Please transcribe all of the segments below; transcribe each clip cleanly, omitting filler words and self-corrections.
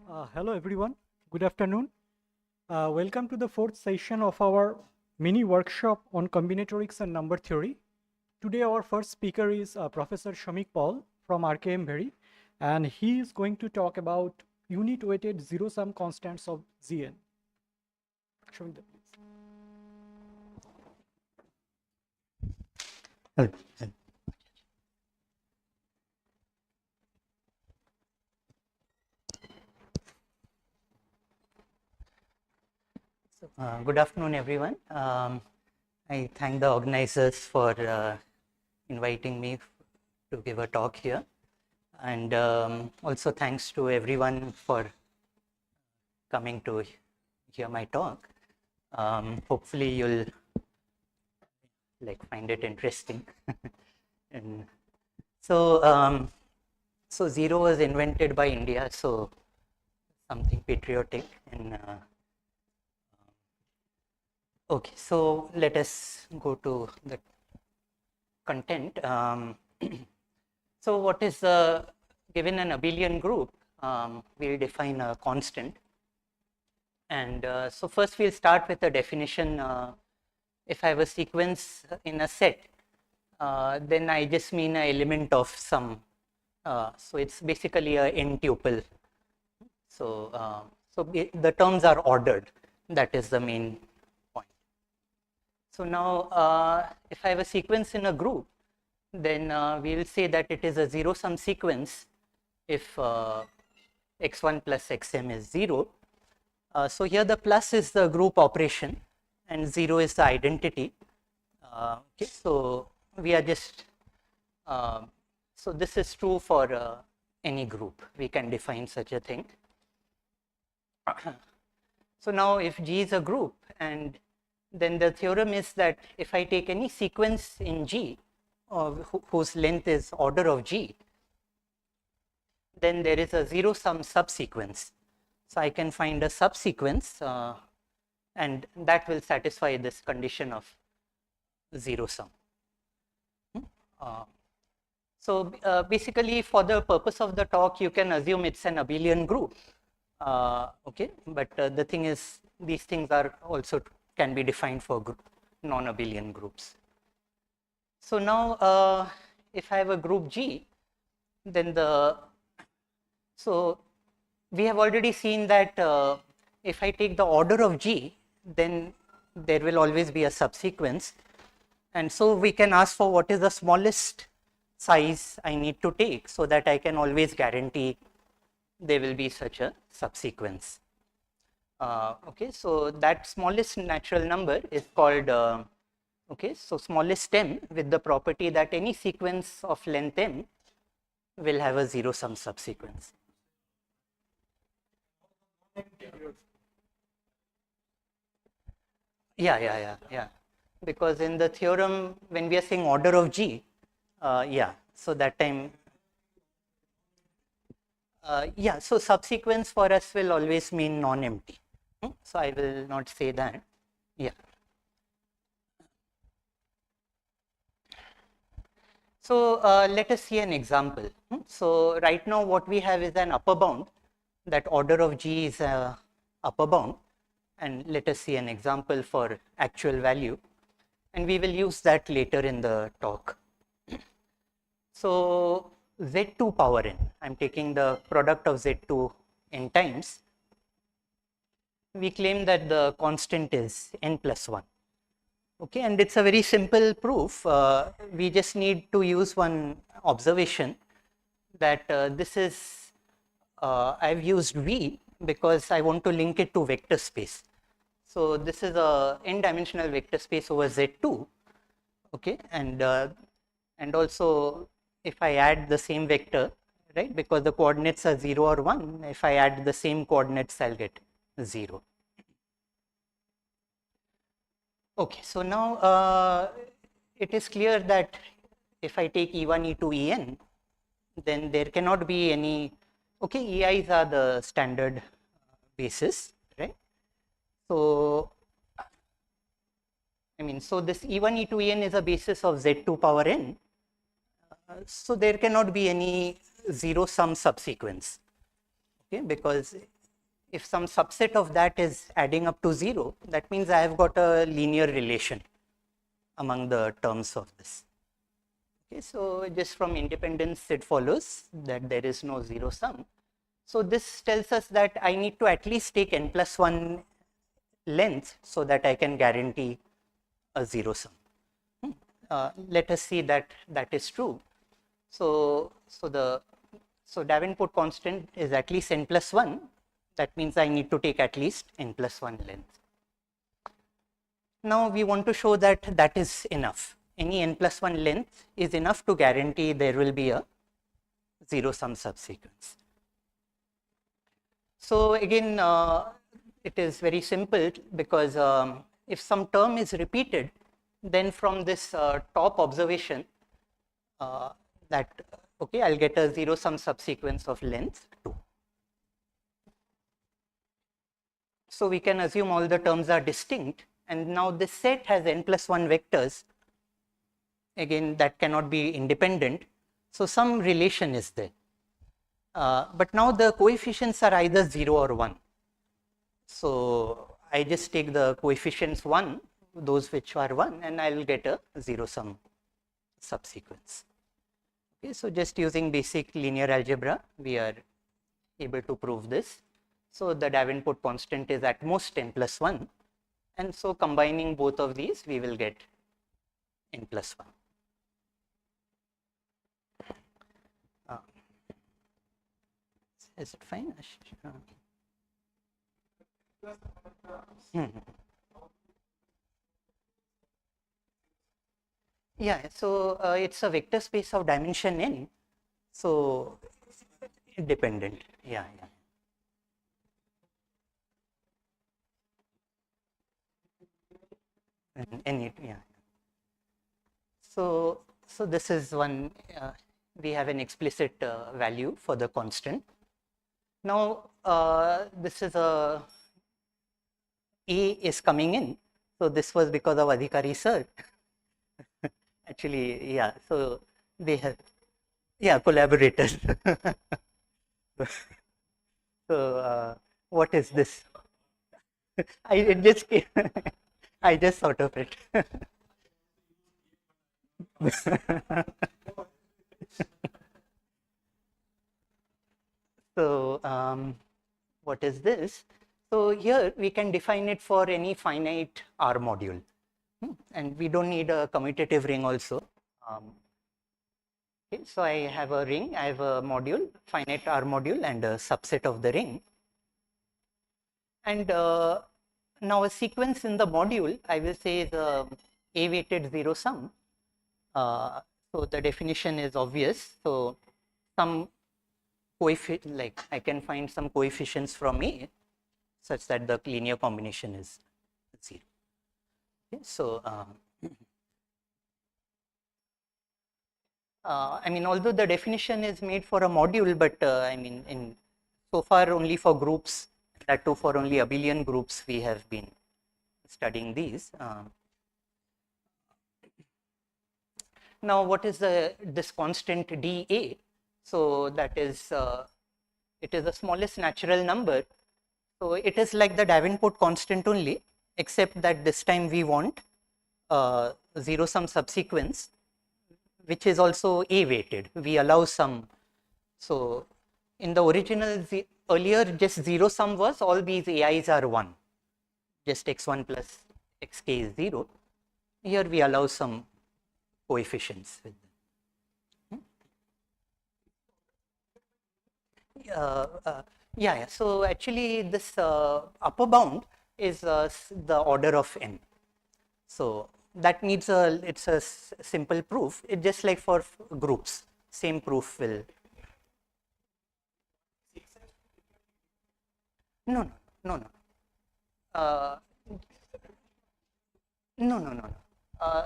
Hello everyone, good afternoon. Welcome to the fourth session of our mini workshop on combinatorics and number theory. Today our first speaker is Professor Shamik Paul from RKM Very, and he is going to talk about unit weighted zero sum constants of Zn. Shamik, please. Hello. Good afternoon, everyone. I thank the organizers for inviting me to give a talk here, and also thanks to everyone for coming to hear my talk. Hopefully, you'll find it interesting. And so, zero was invented by India, so something patriotic and. Okay, so let us go to the content. So what is given an abelian group, we'll define a constant. And so first we'll start with the definition. If I have a sequence in a set, then I just mean an element of some. So it's basically a n tuple. So, the terms are ordered. That is the main. So now, if I have a sequence in a group, then we will say that it is a zero sum sequence if x1 plus xm is 0. So here the plus is the group operation and 0 is the identity. Okay, so we are just, so this is true for any group. We can define such a thing. So now if G is a group, and then the theorem is that if I take any sequence in G whose length is order of G, then there is a zero sum subsequence. So I can find a subsequence and that will satisfy this condition of zero sum. So basically for the purpose of the talk, you can assume it's an abelian group. Okay, but the thing is, these things are also can be defined for non-abelian groups. So now, if I have a group G, then so we have already seen that if I take the order of G, then there will always be a subsequence. And so we can ask for what is the smallest size I need to take so that I can always guarantee there will be such a subsequence. Okay, so that smallest natural number is called, okay, so smallest m with the property that any sequence of length m will have a zero sum subsequence. Yeah. Because in the theorem, when we are saying order of G, yeah, so that time, yeah, so subsequence for us will always mean non-empty. So I will not say that. Yeah. So let us see an example. So right now what we have is an upper bound. That order of G is a upper bound. And let us see an example for actual value. And we will use that later in the talk. So z2 power n, I'm taking the product of z2 n times. We claim that the constant is n plus 1. Okay, and it's a very simple proof. We just need to use one observation that this is, I've used V because I want to link it to vector space. So this is a n-dimensional vector space over Z2. Okay, and also if I add the same vector, right, because the coordinates are 0 or 1, if I add the same coordinates, I'll get 0. Okay, so now it is clear that if I take E1, E2, En, then there cannot be any, okay, EIs are the standard basis, right? So, I mean, so this E1, E2, En is a basis of Z2 power n. So there cannot be any zero sum subsequence, okay, because if some subset of that is adding up to 0, that means I have got a linear relation among the terms of this. Okay, so just from independence it follows that there is no zero sum. So this tells us that I need to at least take n plus 1 length so that I can guarantee a zero sum. Let us see that that is true. So Davenport constant is at least n plus 1. That means I need to take at least n plus 1 length. Now we want to show that that is enough. Any n plus 1 length is enough to guarantee there will be a zero sum subsequence. So again, it is very simple because if some term is repeated, then from this top observation that okay, I'll get a zero sum subsequence of length 2. So we can assume all the terms are distinct, and now this set has n plus 1 vectors. Again, that cannot be independent, so some relation is there. But now the coefficients are either 0 or 1. So I just take the coefficients 1, those which are 1, and I will get a zero sum subsequence. Okay, so just using basic linear algebra, we are able to prove this. So the Davenport constant is at most n plus 1, and so combining both of these, we will get n plus 1. Is it fine? Yeah, so it's a vector space of dimension n, so independent. Yeah. Yeah. So this is one. We have an explicit value for the constant. Now this is a is coming in. So this was because of Adhikari sir. Actually, yeah. So they have, yeah, collaborators. So what is this? It just came. I just thought of it. So what is this? So here we can define it for any finite R module, and we don't need a commutative ring also. Okay, so I have a ring, I have a module, finite R module, and a subset of the ring. And now a sequence in the module, I will say is a weighted zero sum. So the definition is obvious. So some coefficient, like I can find some coefficients from A such that the linear combination is 0. Okay, so I mean, although the definition is made for a module, but I mean, in so far only for groups, that too for only abelian groups, we have been studying these. Now, what is this constant dA? So that is it is the smallest natural number. So it is like the Davenport constant only, except that this time we want zero sum subsequence, which is also A weighted. We allow some. So in the original, earlier just zero sum was all these AIs are 1, just x1 plus xk is 0. Here we allow some coefficients with them. Yeah. So actually, this upper bound is the order of n. So that needs it's a simple proof. It's just like for groups, same proof will. No. No.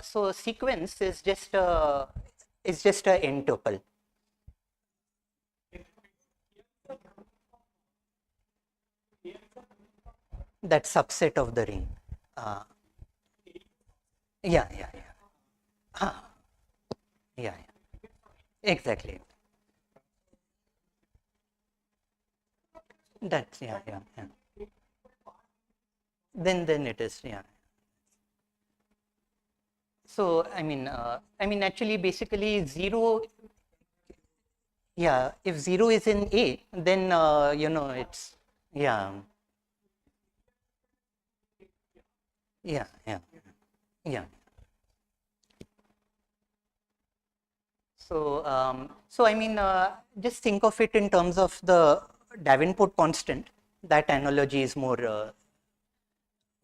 So sequence is just a n tuple. That subset of the ring. Yeah. Yeah. Exactly. That's yeah. then it is, yeah. So I mean actually basically 0, yeah, if 0 is in A, then you know, it's, yeah, yeah, yeah, yeah. So so I mean just think of it in terms of the Davenport constant. That analogy is more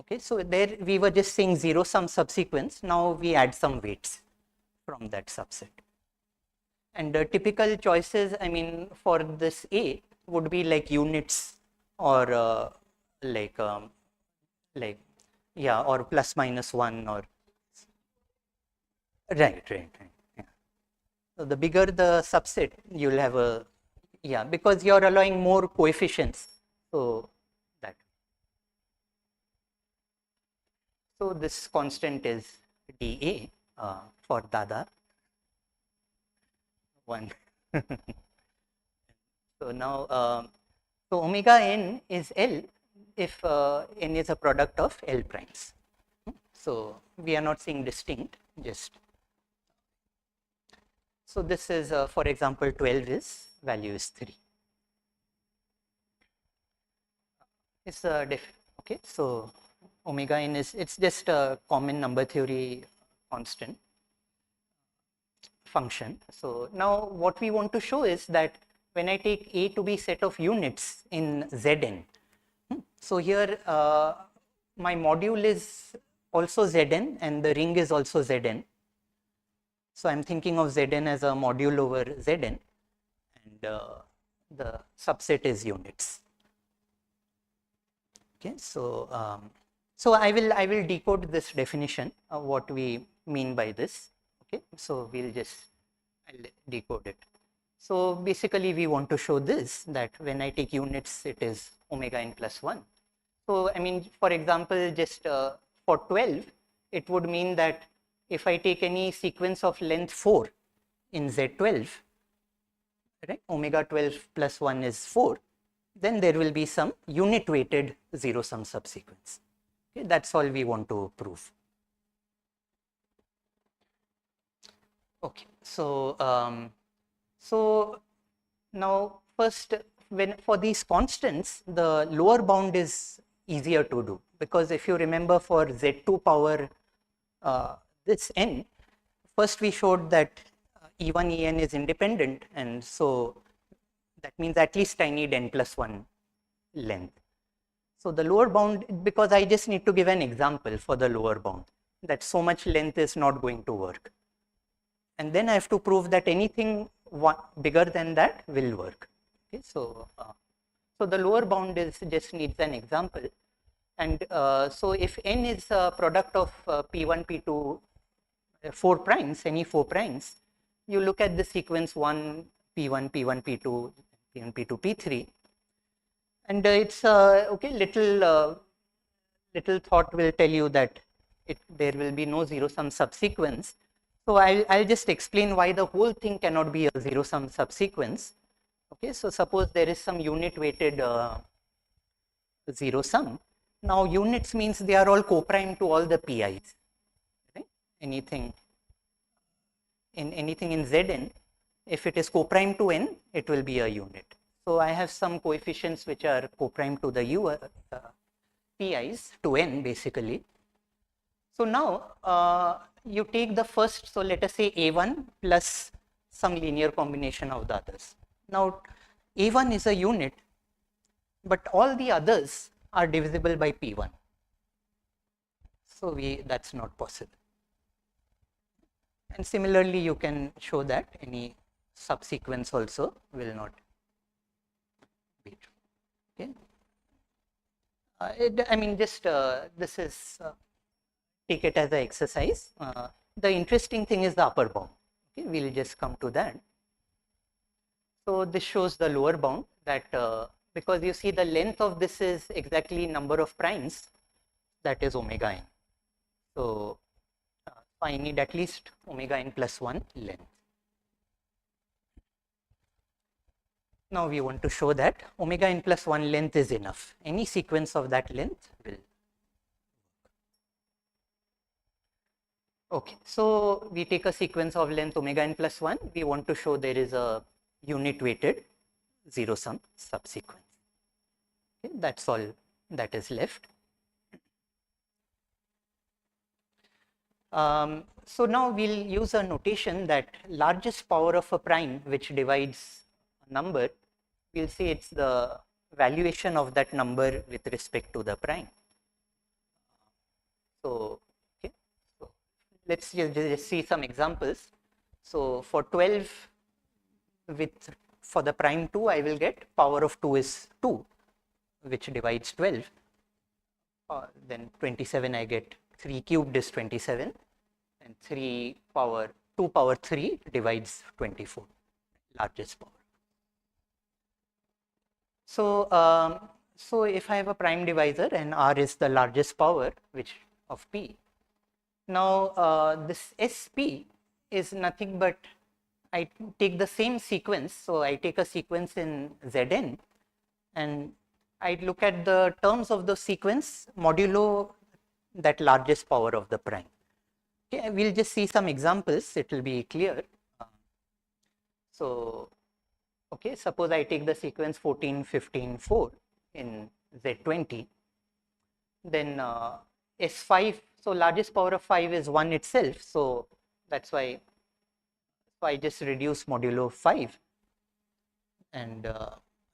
okay. So there we were just saying zero sum subsequence. Now we add some weights from that subset. And the typical choices, I mean, for this A would be like units, or like like, yeah, or plus minus 1, or right. Yeah. So the bigger the subset, you'll have a, yeah, because you're allowing more coefficients. So that, so this constant is dA for Dada 1. So now so omega n is L if n is a product of L primes. So we are not saying distinct, just, so this is for example 12 is value is 3. It's okay. So omega n is, it's just a common number theory constant function. So now what we want to show is that when I take A to be set of units in Zn, so here my module is also Zn and the ring is also Zn. So I'm thinking of Zn as a module over Zn, and the subset is units. Okay, so so I will decode this definition of what we mean by this. Okay, so I'll decode it. So basically we want to show this, that when I take units it is omega n plus 1. So I mean, for example, just for 12 it would mean that if I take any sequence of length 4 in Z12, right, omega 12 plus 1 is 4, then there will be some unit weighted zero sum subsequence. Okay, that's all we want to prove. Okay, so so now first, when for these constants, the lower bound is easier to do, because if you remember for Z2 power this n, first we showed that E1 En is independent, and so that means at least I need n plus 1 length. So the lower bound, because I just need to give an example for the lower bound, that so much length is not going to work. And then I have to prove that anything bigger than that will work. Okay, so so the lower bound is just needs an example. And so if n is a product of P1, P2, 4 primes, any 4 primes, you look at the sequence 1, P1, P1, P2, P1, P2, P3, and it's okay, little thought will tell you that there will be no zero sum subsequence. So I'll just explain why the whole thing cannot be a zero sum subsequence. Okay, so suppose there is some unit weighted zero sum. Now units means they are all co-prime to all the pi's, right? Anything in Zn, if it is co-prime to n, it will be a unit. So I have some coefficients which are co-prime to the pi's to n basically. So now you take the first, so let us say A1 plus some linear combination of the others. Now A1 is a unit, but all the others are divisible by P1. So that's not possible. And similarly, you can show that any subsequence also will not be true. Okay. I mean, just this is take it as an exercise. The interesting thing is the upper bound. Okay, we'll just come to that. So this shows the lower bound, that because you see the length of this is exactly number of primes, that is omega n. So I need at least omega n plus 1 length. Now we want to show that omega n plus 1 length is enough. Any sequence of that length will Okay, so we take a sequence of length omega n plus 1. We want to show there is a unit weighted zero sum subsequence. Okay, that's all that is left. So now we'll use a notation that largest power of a prime which divides a number, we'll say it's the valuation of that number with respect to the prime. So, okay, so let's just see some examples. So for 12 for the prime 2, I will get power of 2 is 2, which divides 12. Then 27 I get 3 cubed is 27, and 2 power 3 divides 24, largest power. So if I have a prime divisor and R is the largest power of P, now this SP is nothing but I take the same sequence. So I take a sequence in Zn and I look at the terms of the sequence modulo that largest power of the prime. Okay, we'll just see some examples, it will be clear. So, okay, suppose I take the sequence 14, 15, 4 in Z20, then S5, so largest power of 5 is 1 itself, so that's why I just reduce modulo 5 and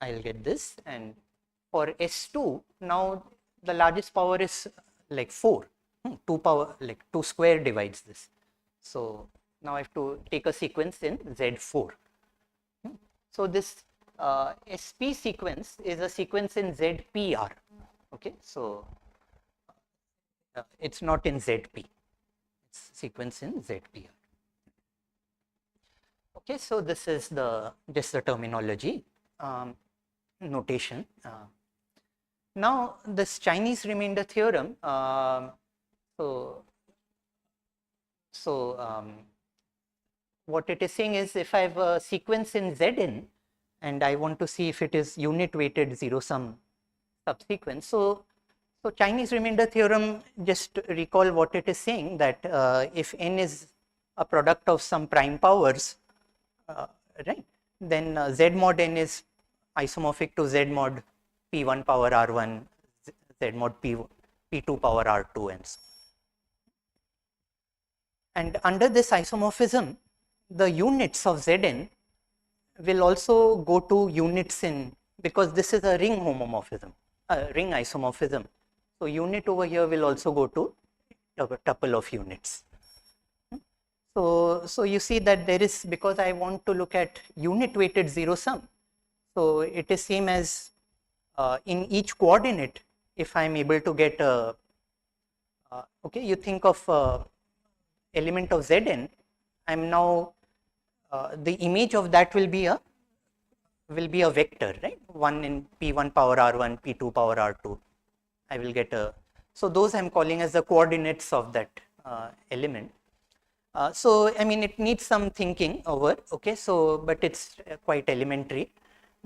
I'll get this. And for S2, now the largest power is like 4, 2 power, like 2 square divides this. So now I have to take a sequence in Z4. So this SP sequence is a sequence in ZPR. Okay, so it's not in ZP, it's sequence in ZPR. Okay, so this is just the terminology notation. Now this Chinese remainder theorem, what it is saying is if I have a sequence in Zn and I want to see if it is unit weighted zero sum subsequence. So Chinese remainder theorem, just recall what it is saying, that if n is a product of some prime powers, right, then Z mod n is isomorphic to Z mod P1 power R1, Z mod P2 power R2 and so on. And under this isomorphism, the units of Zn will also go to units in, because this is a ring homomorphism, ring isomorphism. So unit over here will also go to a tuple of units. So you see that there is, because I want to look at unit weighted zero sum, so it is same as in each coordinate, if I am able to get a, okay, you think of element of Zn, I am now, the image of that will be a vector, right? 1 in P1 power R1, P2 power R2, I will get a, so those I am calling as the coordinates of that element. So I mean it needs some thinking over, okay, so but it's quite elementary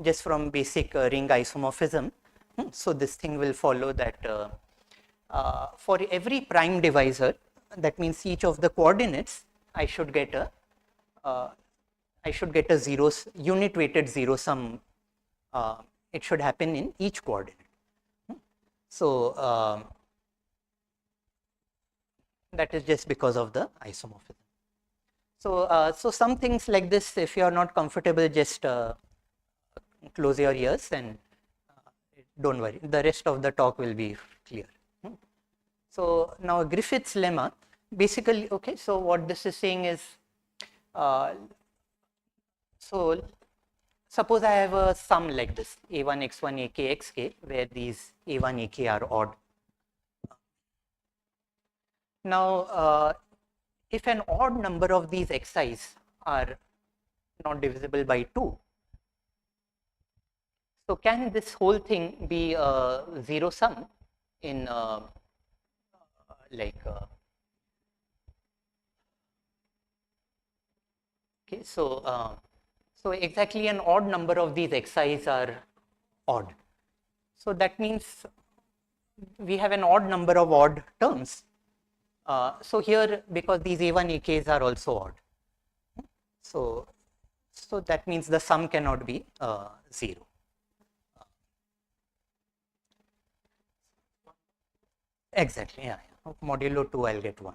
just from basic ring isomorphism. So this thing will follow that for every prime divisor, that means each of the coordinates, I should get a unit weighted zero sum, it should happen in each coordinate. So that is just because of the isomorphism. So so some things like this, if you are not comfortable, just close your ears and don't worry, the rest of the talk will be clear. So now Griffith's lemma, basically, okay, so what this is saying is, so suppose I have a sum like this, a1 x1 ak xk, where these a1 ak are odd. Now if an odd number of these xi's are not divisible by 2, so can this whole thing be a zero sum in okay, so so exactly an odd number of these xi's are odd. So that means we have an odd number of odd terms. So here, because these A1, AKs are also odd, so that means the sum cannot be 0. Exactly, yeah. Modulo 2, I'll get 1.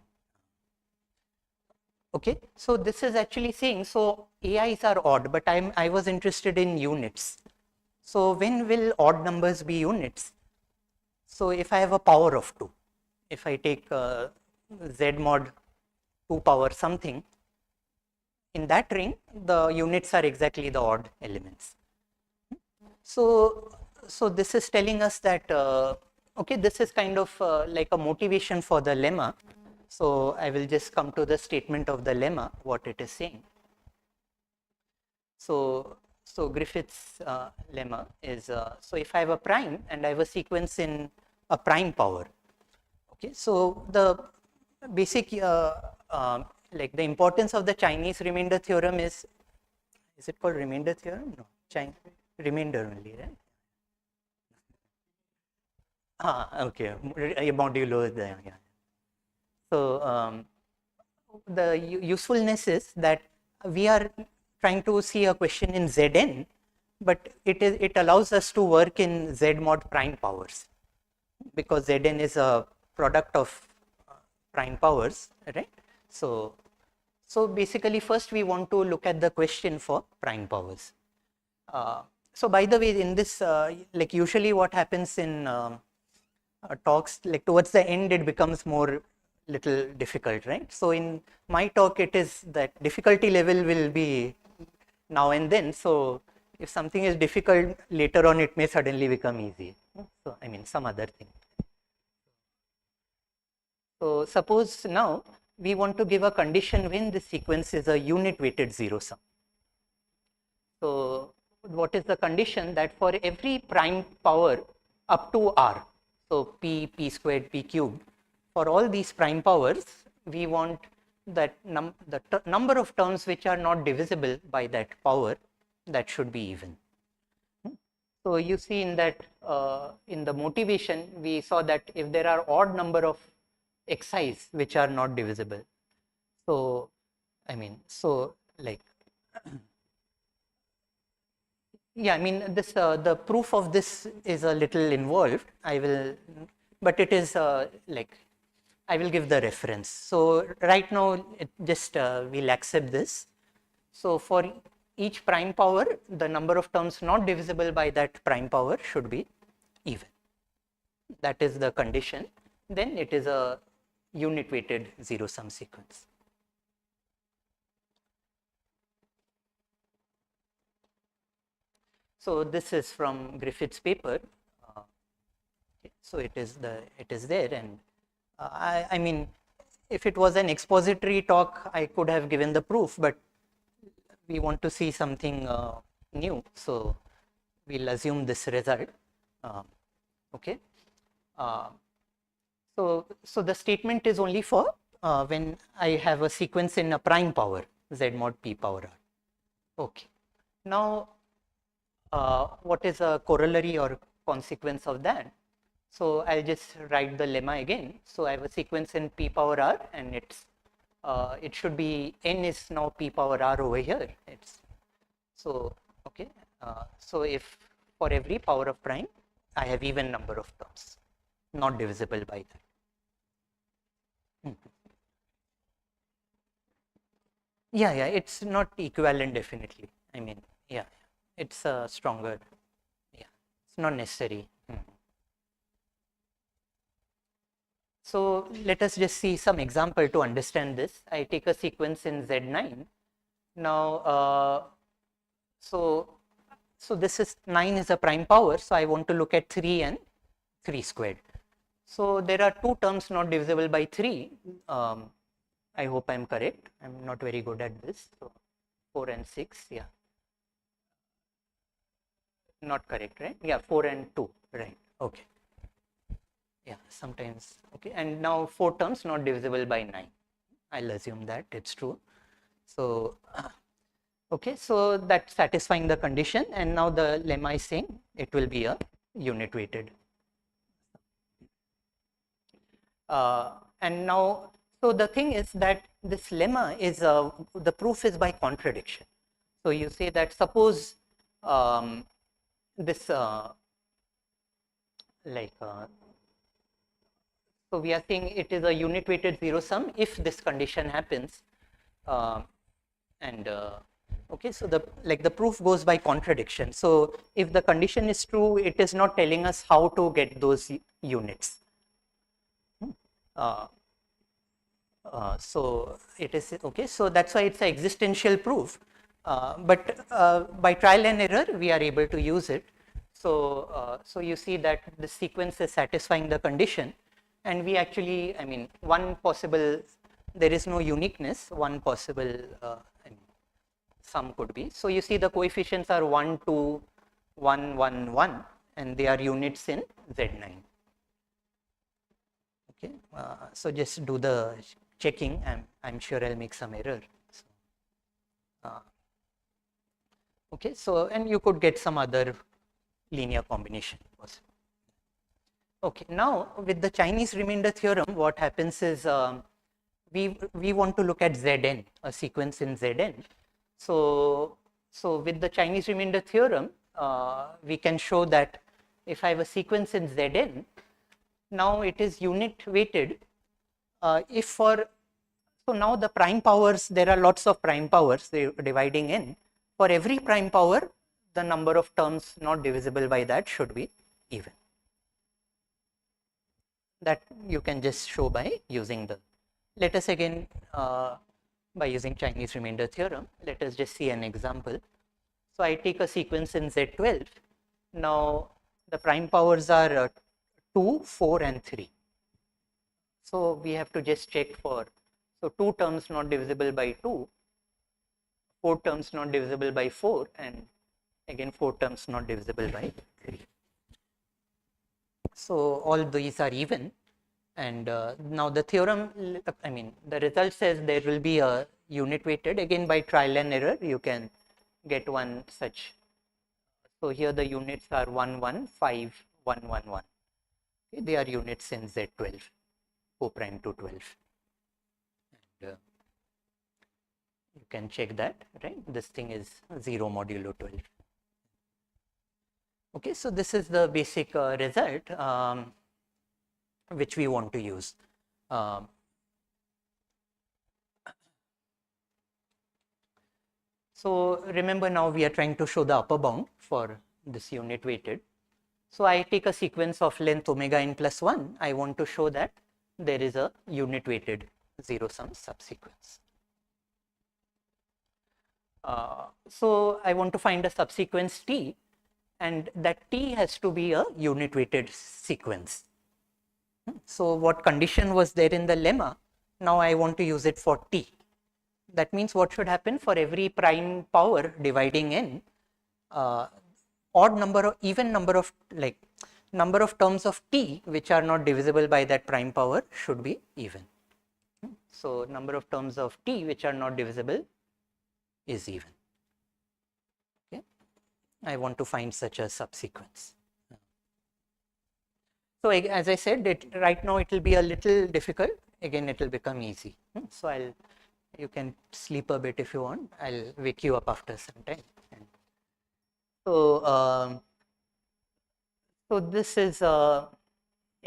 Okay, so this is actually saying, so AIs are odd, but I was interested in units. So when will odd numbers be units? So if I have a power of 2, if I take Z mod 2 power something, in that ring, the units are exactly the odd elements. So this is telling us that, okay, this is kind of like a motivation for the lemma. So I will just come to the statement of the lemma, what it is saying. So Griffith's lemma is, so if I have a prime and I have a sequence in a prime power, okay, so the basic like the importance of the Chinese remainder theorem is it called remainder theorem? No, Chinese remainder only, right? Okay, modulo there, yeah. So the usefulness is that we are trying to see a question in Zn, but it allows us to work in Z mod prime powers, because Zn is a product of prime powers, right? So basically, first we want to look at the question for prime powers. So by the way, in this, like usually what happens in talks, like towards the end, it becomes more little difficult, right? So in my talk, it is that difficulty level will be now and then. So if something is difficult, later on it may suddenly become easy. So I mean some other thing. So suppose now we want to give a condition when the sequence is a unit weighted zero sum. So what is the condition? That for every prime power up to r, so p, p squared, p cubed, for all these prime powers, we want that the number of terms which are not divisible by that power, that should be even. So you see in that, in the motivation, we saw that if there are odd number of xi's which are not divisible, so I mean, so like, yeah, I mean this, the proof of this is a little involved. I will, but it is like, I will give the reference. So right now, it just we'll accept this. So for each prime power, the number of terms not divisible by that prime power should be even. That is the condition. Then it is a unit weighted zero sum sequence. So this is from Griffith's paper. So it is there, and I mean, if it was an expository talk, I could have given the proof, but we want to see something new, so we'll assume this result. Okay. So the statement is only for when I have a sequence in a prime power, Z mod p power r. Okay. Now, what is a corollary or consequence of that? So I'll just write the lemma again. So I have a sequence in p power r, and it's it should be n is now p power r over here. It's so okay. So if for every power of prime, I have even number of terms, not divisible by that. Yeah, it's not equivalent definitely. I mean, yeah, it's stronger. Yeah, it's not necessary. So let us just see some example to understand this. I take a sequence in Z9. Now, so this is 9 is a prime power. So I want to look at 3 and 3 squared. So there are two terms not divisible by 3. I hope I'm correct. I'm not very good at this. So 4 and 6, yeah. Not correct, right? Yeah, 4 and 2, right? Okay. Yeah, sometimes. Okay, and now 4 terms not divisible by 9. I'll assume that it's true. So, okay, so that's satisfying the condition, and now the lemma is saying it will be a unit weighted. And now So the thing is that this lemma is the proof is by contradiction. So you say that suppose this so we are saying it is a unit weighted zero sum if this condition happens, and okay, so the proof goes by contradiction. So if the condition is true, it is not telling us how to get those units. So it is okay. So that's why it's an existential proof. But by trial and error, we are able to use it. So so you see that the sequence is satisfying the condition, and we actually, I mean, one possible, there is no uniqueness. One possible I mean, sum could be. So you see the coefficients are 1, 2, 1, 1, 1, and they are units in Z9. Okay, so just do the checking. I'm sure I'll make some error. So, okay, so and you could get some other linear combination also. Okay, now with the Chinese remainder theorem, what happens is we want to look at Zn, a sequence in Zn. So with the Chinese remainder theorem, we can show that if I have a sequence in Zn, now it is unit weighted. If for, so now the prime powers, there are lots of prime powers dividing in. For every prime power, the number of terms not divisible by that should be even. That you can just show by using the, let us again by using Chinese remainder theorem, let us just see an example. So I take a sequence in Z12. Now the prime powers are 2, 4 and 3. So we have to just check for, so 2 terms not divisible by 2, 4 terms not divisible by 4, and again 4 terms not divisible by 3. So all these are even, and now the theorem, I mean the result says there will be a unit weighted. Again by trial and error you can get one such. So here the units are 1, 1, 5, 1, 1, 1. Okay, they are units in Z12, 4 prime to 12. And, you can check that, right? This thing is 0 modulo 12. Okay, so this is the basic result which we want to use. So remember, now we are trying to show the upper bound for this unit weighted. So I take a sequence of length omega n plus 1. I want to show that there is a unit weighted zero sum subsequence. So I want to find a subsequence T, and that T has to be a unit weighted sequence. So what condition was there in the lemma, now I want to use it for T. That means what should happen for every prime power dividing n, odd number or even number of, like number of terms of T which are not divisible by that prime power should be even. So number of terms of T which are not divisible is even. Okay, I want to find such a subsequence. So as I said, right now it will be a little difficult. Again, it will become easy. So you can sleep a bit if you want. I'll wake you up after some time. So so this is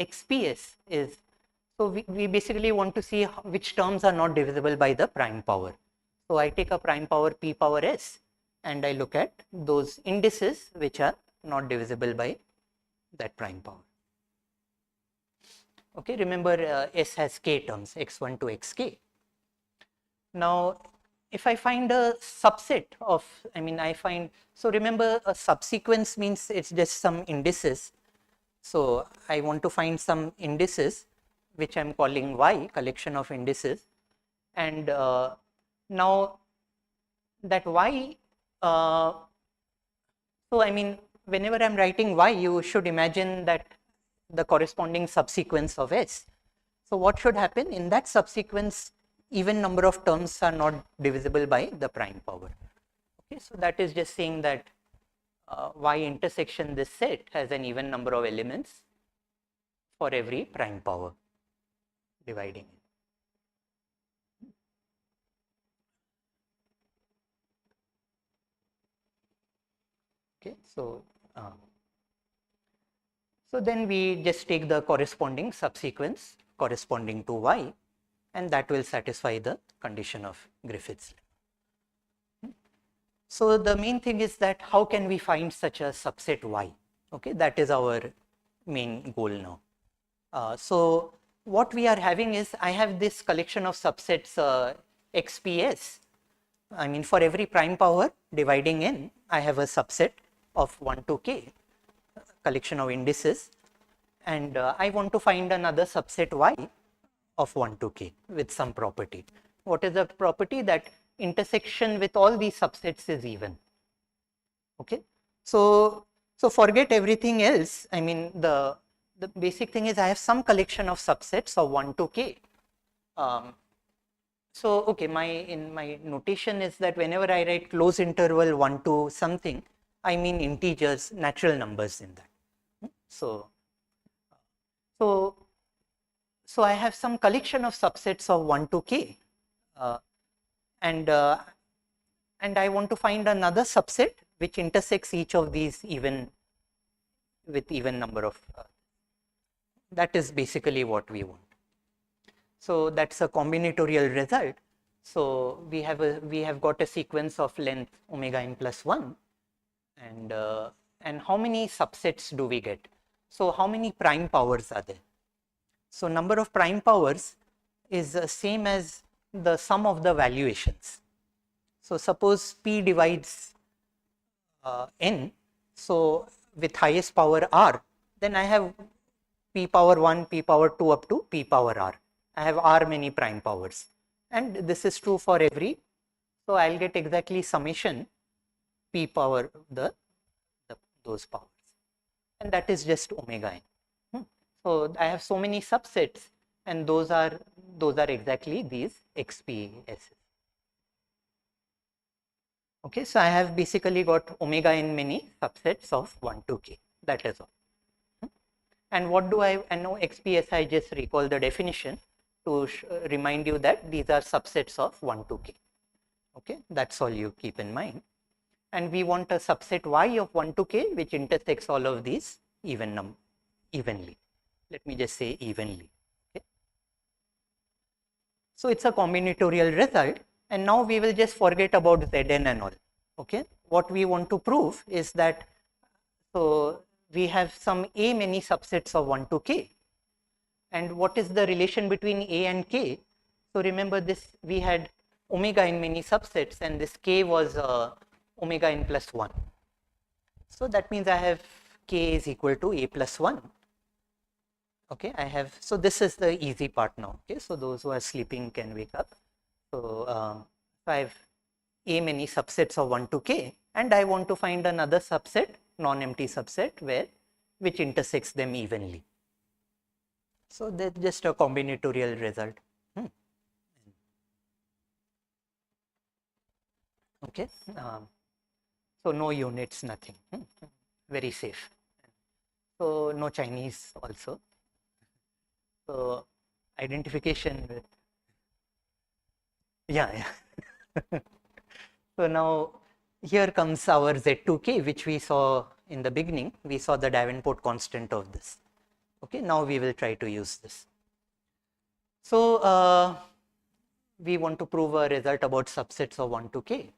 XPS is, so we basically want to see which terms are not divisible by the prime power. So I take a prime power P power S and I look at those indices which are not divisible by that prime power. Okay, remember S has k terms, x1 to xk. Now if I find a subset of, I mean I find, so remember a subsequence means it's just some indices. So I want to find some indices which I'm calling Y, collection of indices, and now that Y, so I mean whenever I'm writing Y, you should imagine that the corresponding subsequence of S. So what should happen in that subsequence? Even number of terms are not divisible by the prime power. Okay, so that is just saying that Y intersection this set has an even number of elements for every prime power dividing it. Okay, so so then we just take the corresponding subsequence corresponding to y, and that will satisfy the condition of Griffith's lemma. So the main thing is that how can we find such a subset y? Okay, that is our main goal now. So what we are having is, I have this collection of subsets xps. I mean, for every prime power dividing n, I have a subset of 1 to k, collection of indices, and I want to find another subset y of 1 to k with some property. What is the property? That intersection with all these subsets is even. Okay, so forget everything else. I mean, the basic thing is I have some collection of subsets of 1 to k. So okay, in my notation is that whenever I write close interval 1 to something, I mean integers, natural numbers in that. So I have some collection of subsets of 1 to k, and I want to find another subset which intersects each of these with even number of. That is basically what we want. So that's a combinatorial result. So we have got a sequence of length omega n plus 1, and how many subsets do we get? So how many prime powers are there? So number of prime powers is the same as the sum of the valuations. So suppose p divides n, so with highest power r, then I have p power 1, p power 2 up to p power r. I have r many prime powers, and this is true for every. So I'll get exactly summation p power those powers, and that is just omega n. So I have so many subsets, and those are exactly these XPSs. Okay, so I have basically got omega n many subsets of 1 to k. That is all. And what do I know? XPS, I just recall the definition to remind you that these are subsets of 1 to k. Okay, that's all you keep in mind. And we want a subset y of 1 to k which intersects all of these evenly. Let me just say evenly. Okay. So it's a combinatorial result, and now we will just forget about Zn and all. Okay, what we want to prove is that, so we have some a many subsets of 1 to k, and what is the relation between a and k? So remember this, we had omega n many subsets, and this k was omega n plus 1. So that means I have k is equal to a plus 1. Okay, I have, so this is the easy part now. Okay, so those who are sleeping can wake up. So I have a many subsets of 1 to k, and I want to find another subset, non-empty subset, which intersects them evenly. So that's just a combinatorial result. Okay, so no units, nothing. Very safe. So no Chinese also. So identification with, yeah. So now here comes our Z2k, which we saw in the beginning. We saw the Davenport constant of this. Okay, now we will try to use this. So we want to prove a result about subsets of 1 to k.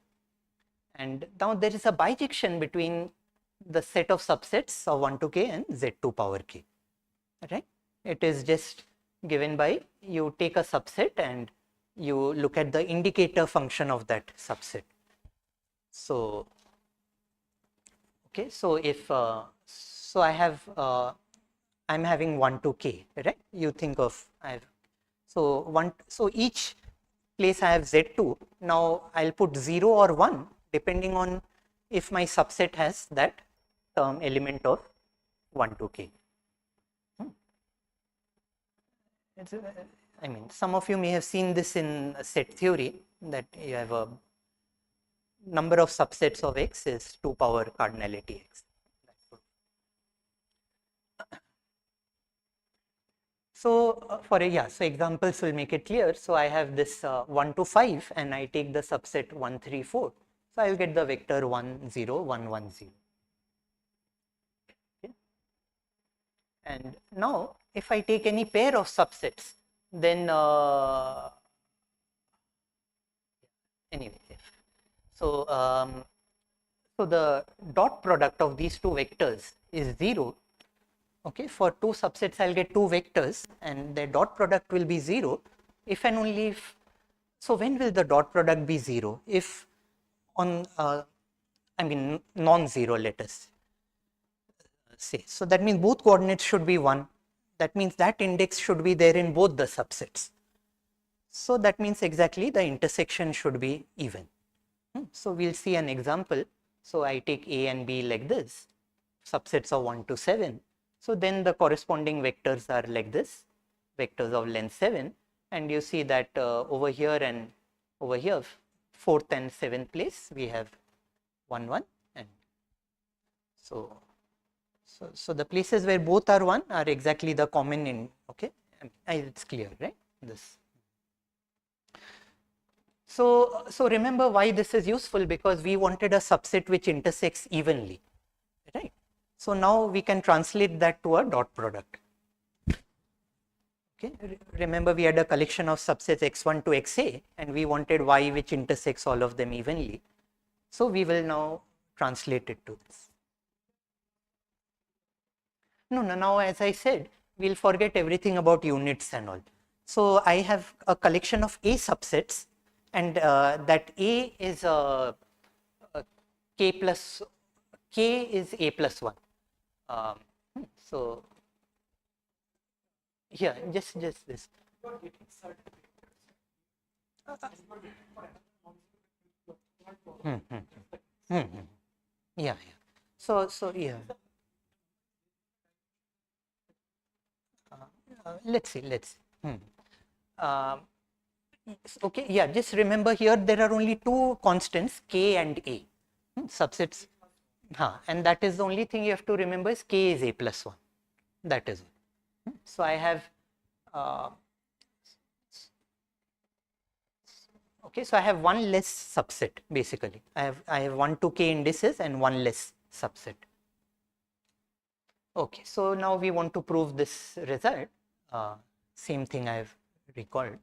And now there is a bijection between the set of subsets of 1 to k and Z2 power k. Right? It is just given by, you take a subset and you look at the indicator function of that subset. So okay, so if so I have I'm having 1 to k, right? You think of, I have, so each place I have Z2. Now I'll put 0 or 1 depending on if my subset has that term element of 1 to k. I mean, some of you may have seen this in set theory, that you have a number of subsets of x is 2 power cardinality x. So so examples will make it clear. So I have this 1 to 5, and I take the subset 1, 3, 4. So I will get the vector 1, 0, 1, 1, 0. And now if I take any pair of subsets, then anyway, so so the dot product of these two vectors is 0. Okay, for two subsets I'll get two vectors and the dot product will be 0 if and only if. So when will the dot product be 0? If on I mean non-zero, let us say. So that means both coordinates should be 1. That means that index should be there in both the subsets. So that means exactly the intersection should be even. So we'll see an example. So I take A and B like this, subsets of 1 to 7. So then the corresponding vectors are like this, vectors of length 7, and you see that over here and over here, 4th and 7th place we have 1 1, and so the places where both are 1 are exactly the common in. Okay, it's clear, right? This. So remember why this is useful, because we wanted a subset which intersects evenly, right? So now we can translate that to a dot product. Okay, remember we had a collection of subsets x1 to xa and we wanted y which intersects all of them evenly. So we will now translate it to this. No, now as I said, we'll forget everything about units and all. So I have a collection of A subsets, and that A is K is A plus 1. So yeah, just this. Yeah. So yeah. Let's see. Okay, yeah, just remember here there are only two constants, K and A, subsets, and that is the only thing you have to remember is K is A plus 1, that is all. So I have, okay, so I have one less subset basically. I have 1 to K indices and one less subset. Okay, so now we want to prove this result, same thing I have recalled.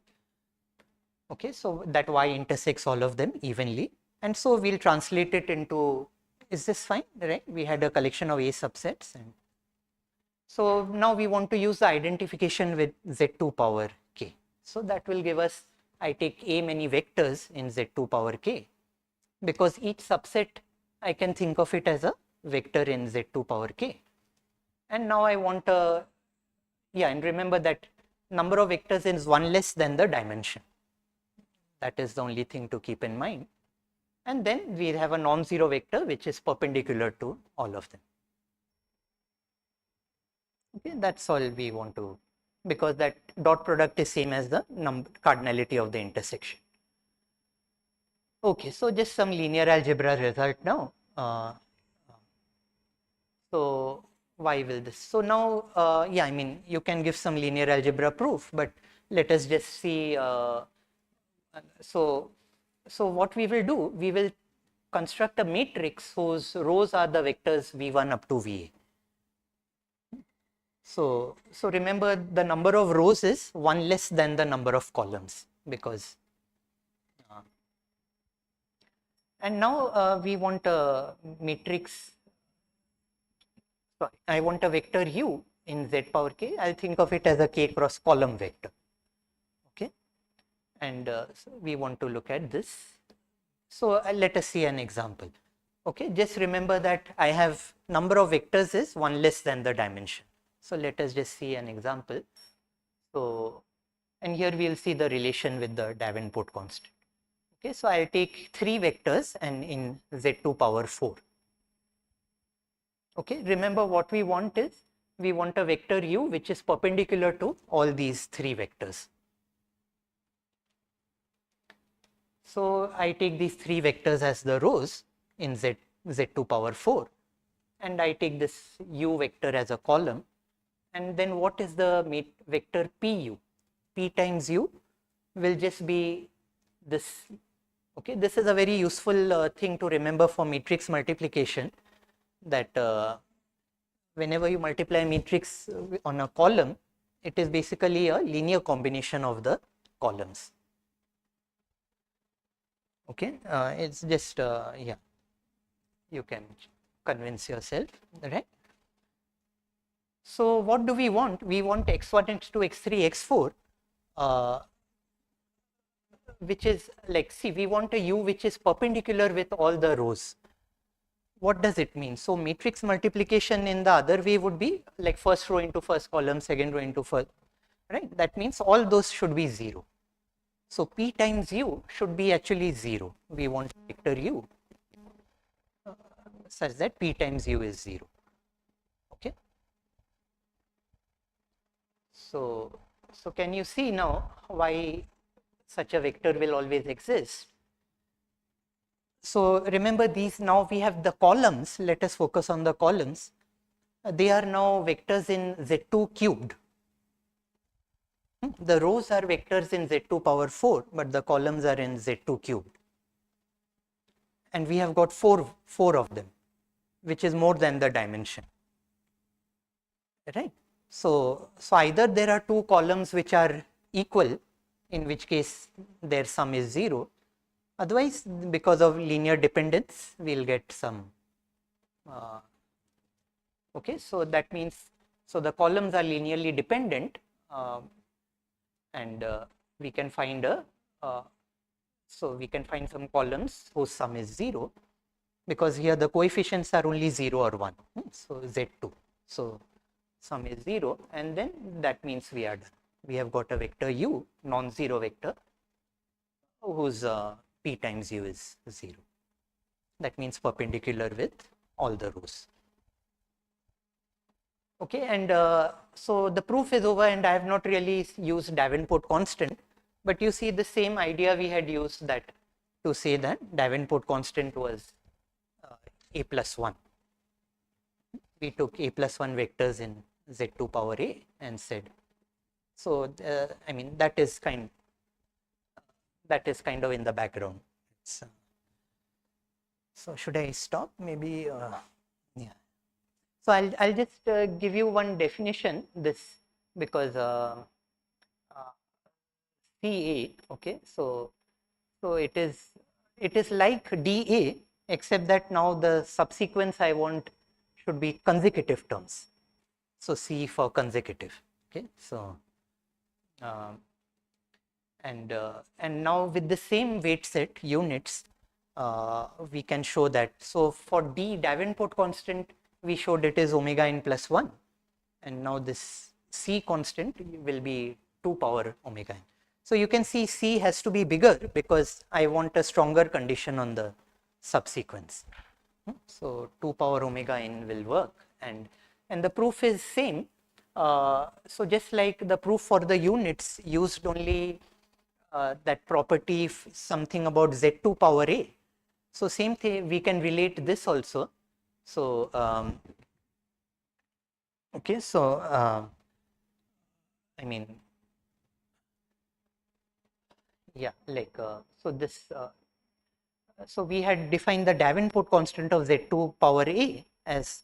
Okay, so that y intersects all of them evenly, and so we'll translate it into, is this fine, right? We had a collection of A subsets, and so now we want to use the identification with z2 power k. So that will give us, I take A many vectors in z2 power k, because each subset I can think of it as a vector in z2 power k. And now I want a, yeah, and remember that number of vectors is 1 less than the dimension. That is the only thing to keep in mind. And then we have a non-zero vector which is perpendicular to all of them. Okay, that's all we want to, because that dot product is same as the cardinality of the intersection. Okay, so just some linear algebra result now. So why will this? So now, yeah, I mean, you can give some linear algebra proof, but let us just see. So what we will do, we will construct a matrix whose rows are the vectors v1 up to va. So remember the number of rows is 1 less than the number of columns, because and now we want a matrix. Sorry, I want a vector u in z power k. I'll think of it as a k cross column vector. Okay, and so we want to look at this. So let us see an example. Okay, just remember that I have number of vectors is 1 less than the dimension. So let us just see an example. So, and here we will see the relation with the Davenport constant. Okay, so I'll take 3 vectors and in z2 power 4. Okay, remember what we want is, we want a vector u which is perpendicular to all these 3 vectors. So I take these 3 vectors as the rows in z2 power 4, and I take this u vector as a column, and then what is the vector pu? P times u will just be this. Okay, this is a very useful thing to remember for matrix multiplication, that whenever you multiply matrix on a column, it is basically a linear combination of the columns. Okay, it's just yeah, you can convince yourself, right? So what do we want? We want x1, x2, x3, x4, which is like, see, we want a U which is perpendicular with all the rows. What does it mean? So matrix multiplication in the other way would be like first row into first column, second row into first, right? That means all those should be 0. So P times U should be actually 0. We want vector U such that P times U is 0. Okay. So can you see now why such a vector will always exist? So remember these, now we have the columns, let us focus on the columns. They are now vectors in Z2 cubed. The rows are vectors in Z2 power 4, but the columns are in Z2 cubed. And we have got four of them, which is more than the dimension, right? So either there are two columns which are equal, in which case their sum is 0. Otherwise, because of linear dependence, we will get some. Okay, so that means, so the columns are linearly dependent, and we can find so we can find some columns whose sum is 0, because here the coefficients are only 0 or 1. So Z2. So sum is 0, and then that means we are done. We have got a vector U, non-zero vector, whose P times U is 0. That means perpendicular with all the rows. Okay, and so the proof is over, and I have not really used Davenport constant, but you see the same idea we had used, that to say that Davenport constant was a plus 1. We took a plus 1 vectors in Z2 power a and said, so I mean that is kind of in the background. So should I stop? Maybe yeah. So I'll just give you one definition, this, because CA, okay, so it is like DA, except that now the subsequence I want should be consecutive terms. So C for consecutive. Okay, so and now with the same weight set units, we can show that. So for D Davenport constant, we showed it is omega n plus 1, and now this C constant will be 2 power omega n. So you can see C has to be bigger because I want a stronger condition on the subsequence. So 2 power omega n will work, and the proof is same. So just like the proof for the units used only that property, something about Z2 power a. So same thing, we can relate this also. So okay, so I mean, yeah, like so this so we had defined the Davenport constant of Z2 power a as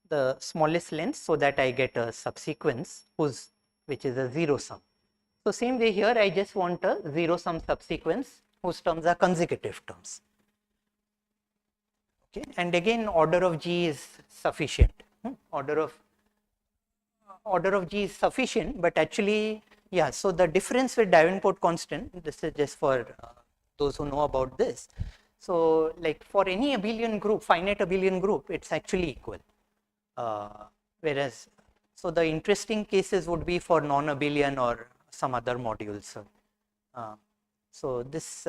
the smallest length, so that I get a subsequence which is a zero sum. So same way here, I just want a zero sum subsequence whose terms are consecutive terms. Okay, and again order of G is sufficient. Order of G is sufficient, but actually, yeah, so the difference with Davenport constant, this is just for those who know about this. So like for any abelian group, finite abelian group, it's actually equal. Whereas, so the interesting cases would be for non-abelian or some other modules. So this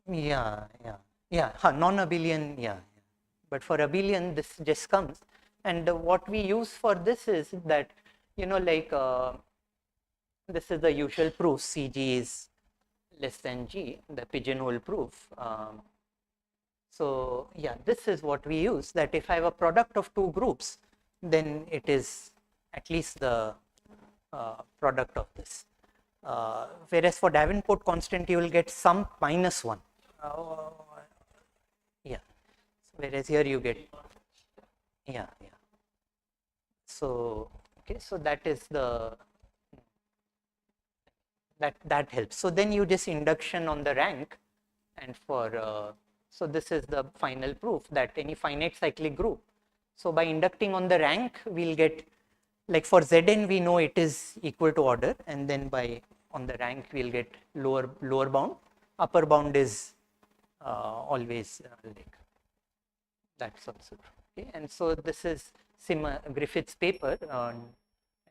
non-abelian, but for abelian this just comes, and what we use for this is that, you know, like this is the usual proof, CG is less than G, the pigeonhole proof. So yeah, this is what we use, that if I have a product of two groups, then it is at least the product of this. Whereas for Davenport constant, you will get sum minus 1. Yeah, whereas here you get, yeah, yeah. So, okay, so that is the, that helps. So then you just induction on the rank, and for, so this is the final proof that any finite cyclic group. So by inducting on the rank, we'll get, like for Zn, we know it is equal to order, and then by on the rank, we'll get lower bound. Upper bound is always like, that's also true. Okay, and so this is Griffith's paper,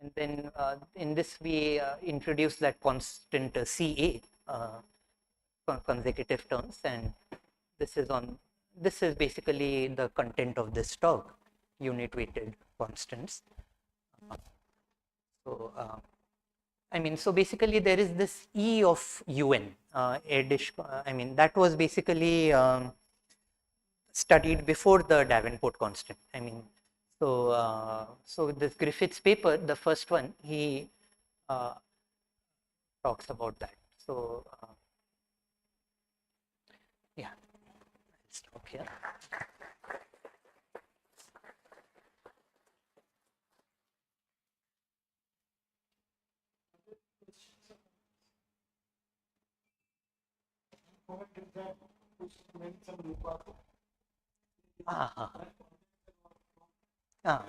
and then in this we introduce that constant Ca, consecutive terms, and this is basically the content of this talk, unit weighted constants. So I mean, so basically there is this E of UN, I mean, that was basically studied before the Davenport constant. I mean, so this Griffith's paper, the first one, he talks about that. So yeah, I'll stop here. हाँ,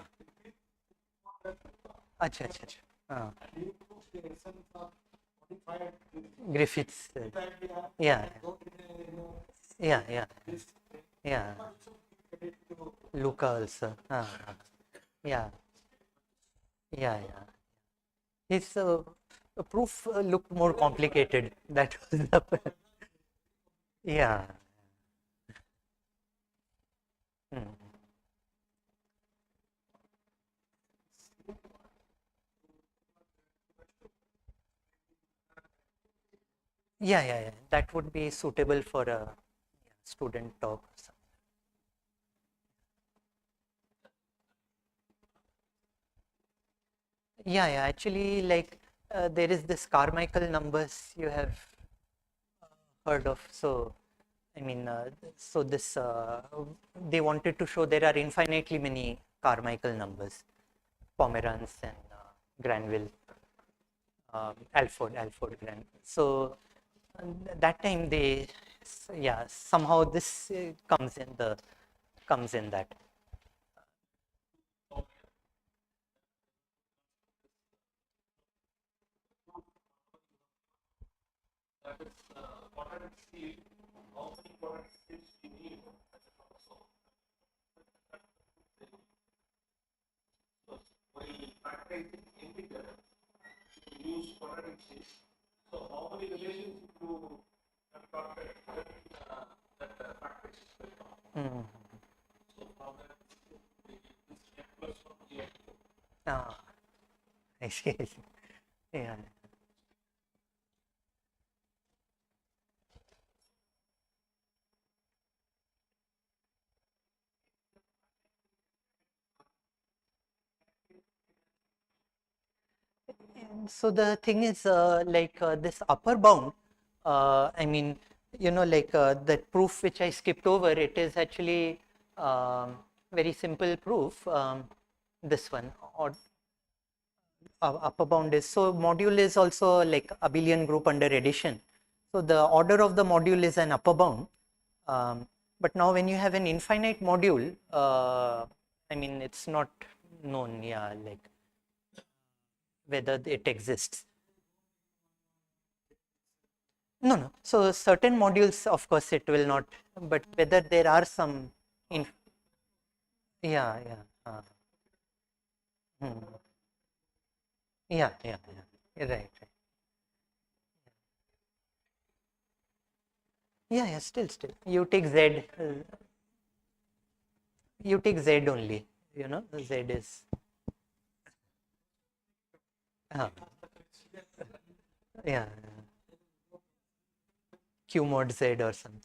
अच्छा अच्छा अच्छा, हाँ, Griffiths, yeah, yeah, yeah, yeah, Luca also, yeah, yeah, yeah. His proof looked more complicated. That was the, yeah. Hmm. Yeah, yeah, yeah. That would be suitable for a student talk or something. Yeah, yeah. Actually, like there is this Carmichael numbers you have heard of. So, I mean, so this they wanted to show there are infinitely many Carmichael numbers, Pomerance and Granville, Alford Granville. So that time they, yeah, somehow this comes in that. Mm. Ah, I see. I see. Yeah. And so the thing is, like this upper bound, I mean, you know, like that proof which I skipped over, it is actually very simple proof. This one, or upper bound is, so module is also like abelian group under addition. So the order of the module is an upper bound. But now when you have an infinite module, I mean, it's not known, yeah, like whether it exists. No, no. So certain modules, of course, it will not, but whether there are some, in, yeah, yeah, hmm. Yeah, yeah, yeah, right, right. Yeah, yeah, still. You take Z only, you know, Z is, uh, yeah, Q mod Z or something.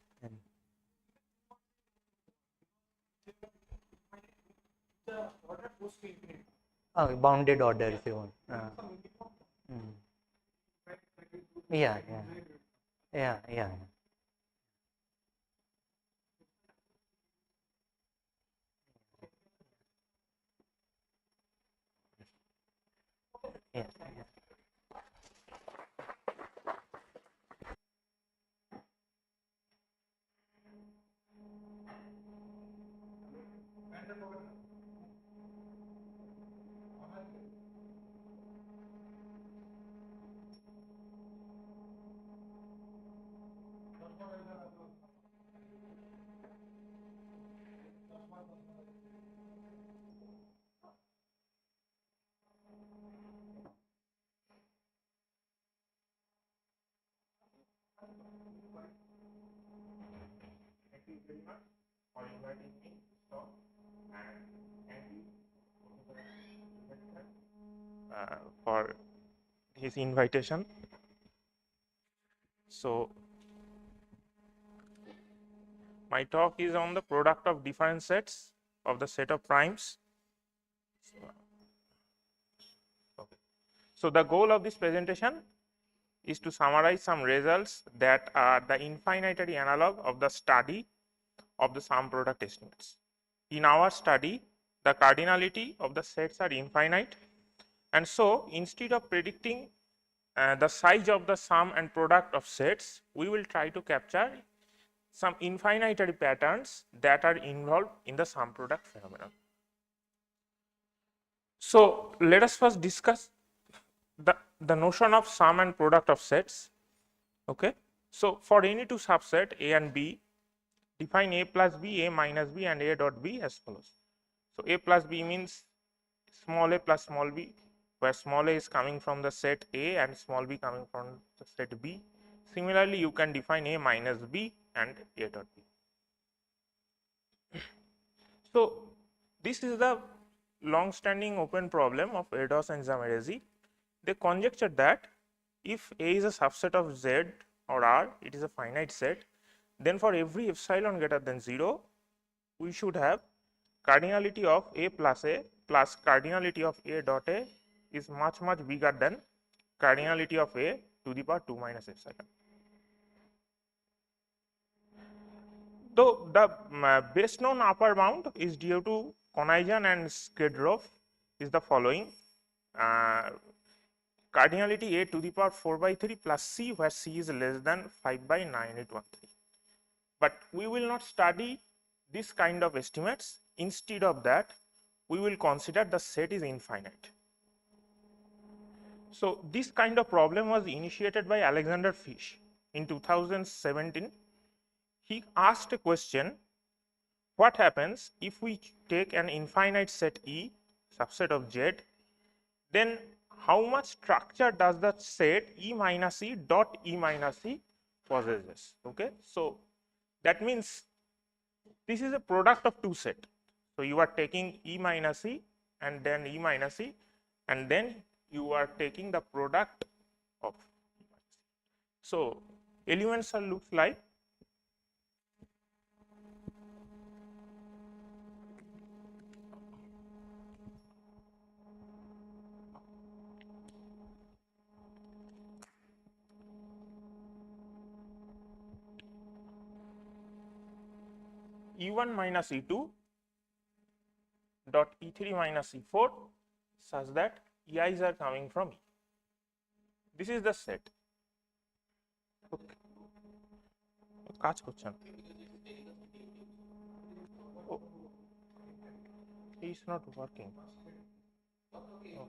Oh, bounded order if you want. Mm. Yeah, yeah, yeah, yeah. Thank you very much for inviting me to talk, and thank you for his invitation. So, my talk is on the product of different sets of the set of primes. Okay. So, the goal of this presentation is to summarize some results that are the infinitary analog of the study of the sum product estimates. In our study, the cardinality of the sets are infinite, and so instead of predicting the size of the sum and product of sets, we will try to capture some infinitary patterns that are involved in the sum product phenomenon. So, let us first discuss the notion of sum and product of sets. Okay. So, for any two subset A and B, define A plus B, A minus B, and A dot B as follows. So, A plus B means small a plus small b, where small a is coming from the set A and small b coming from the set B. Similarly, you can define A minus B and A dot B. So, this is the long-standing open problem of Erdos and Zamarizzi. They conjecture that if A is a subset of Z or R, it is a finite set, then for every epsilon greater than 0, we should have cardinality of A plus cardinality of A dot A is much bigger than cardinality of A to the power 2 minus epsilon. Though the best known upper bound is due to Konigsson and Skedrov is the following. Cardinality A to the power 4 by 3 plus C, where C is less than 5 by 9813. But we will not study this kind of estimates. Instead of that, we will consider the set is infinite. So, this kind of problem was initiated by Alexander Fish in 2017. He asked a question: what happens if we take an infinite set E, subset of Z, then how much structure does the set E minus E dot E minus E possesses? Okay. So, that means this is a product of two sets. So, you are taking E minus E and then E minus E, and then you are taking the product of E minus E. So, elements are looks like E1 minus E2 dot E3 minus E4 such that EIs are coming from E. This is the set. Okay. কাজ করছে না. Oh, it's not working. Oh.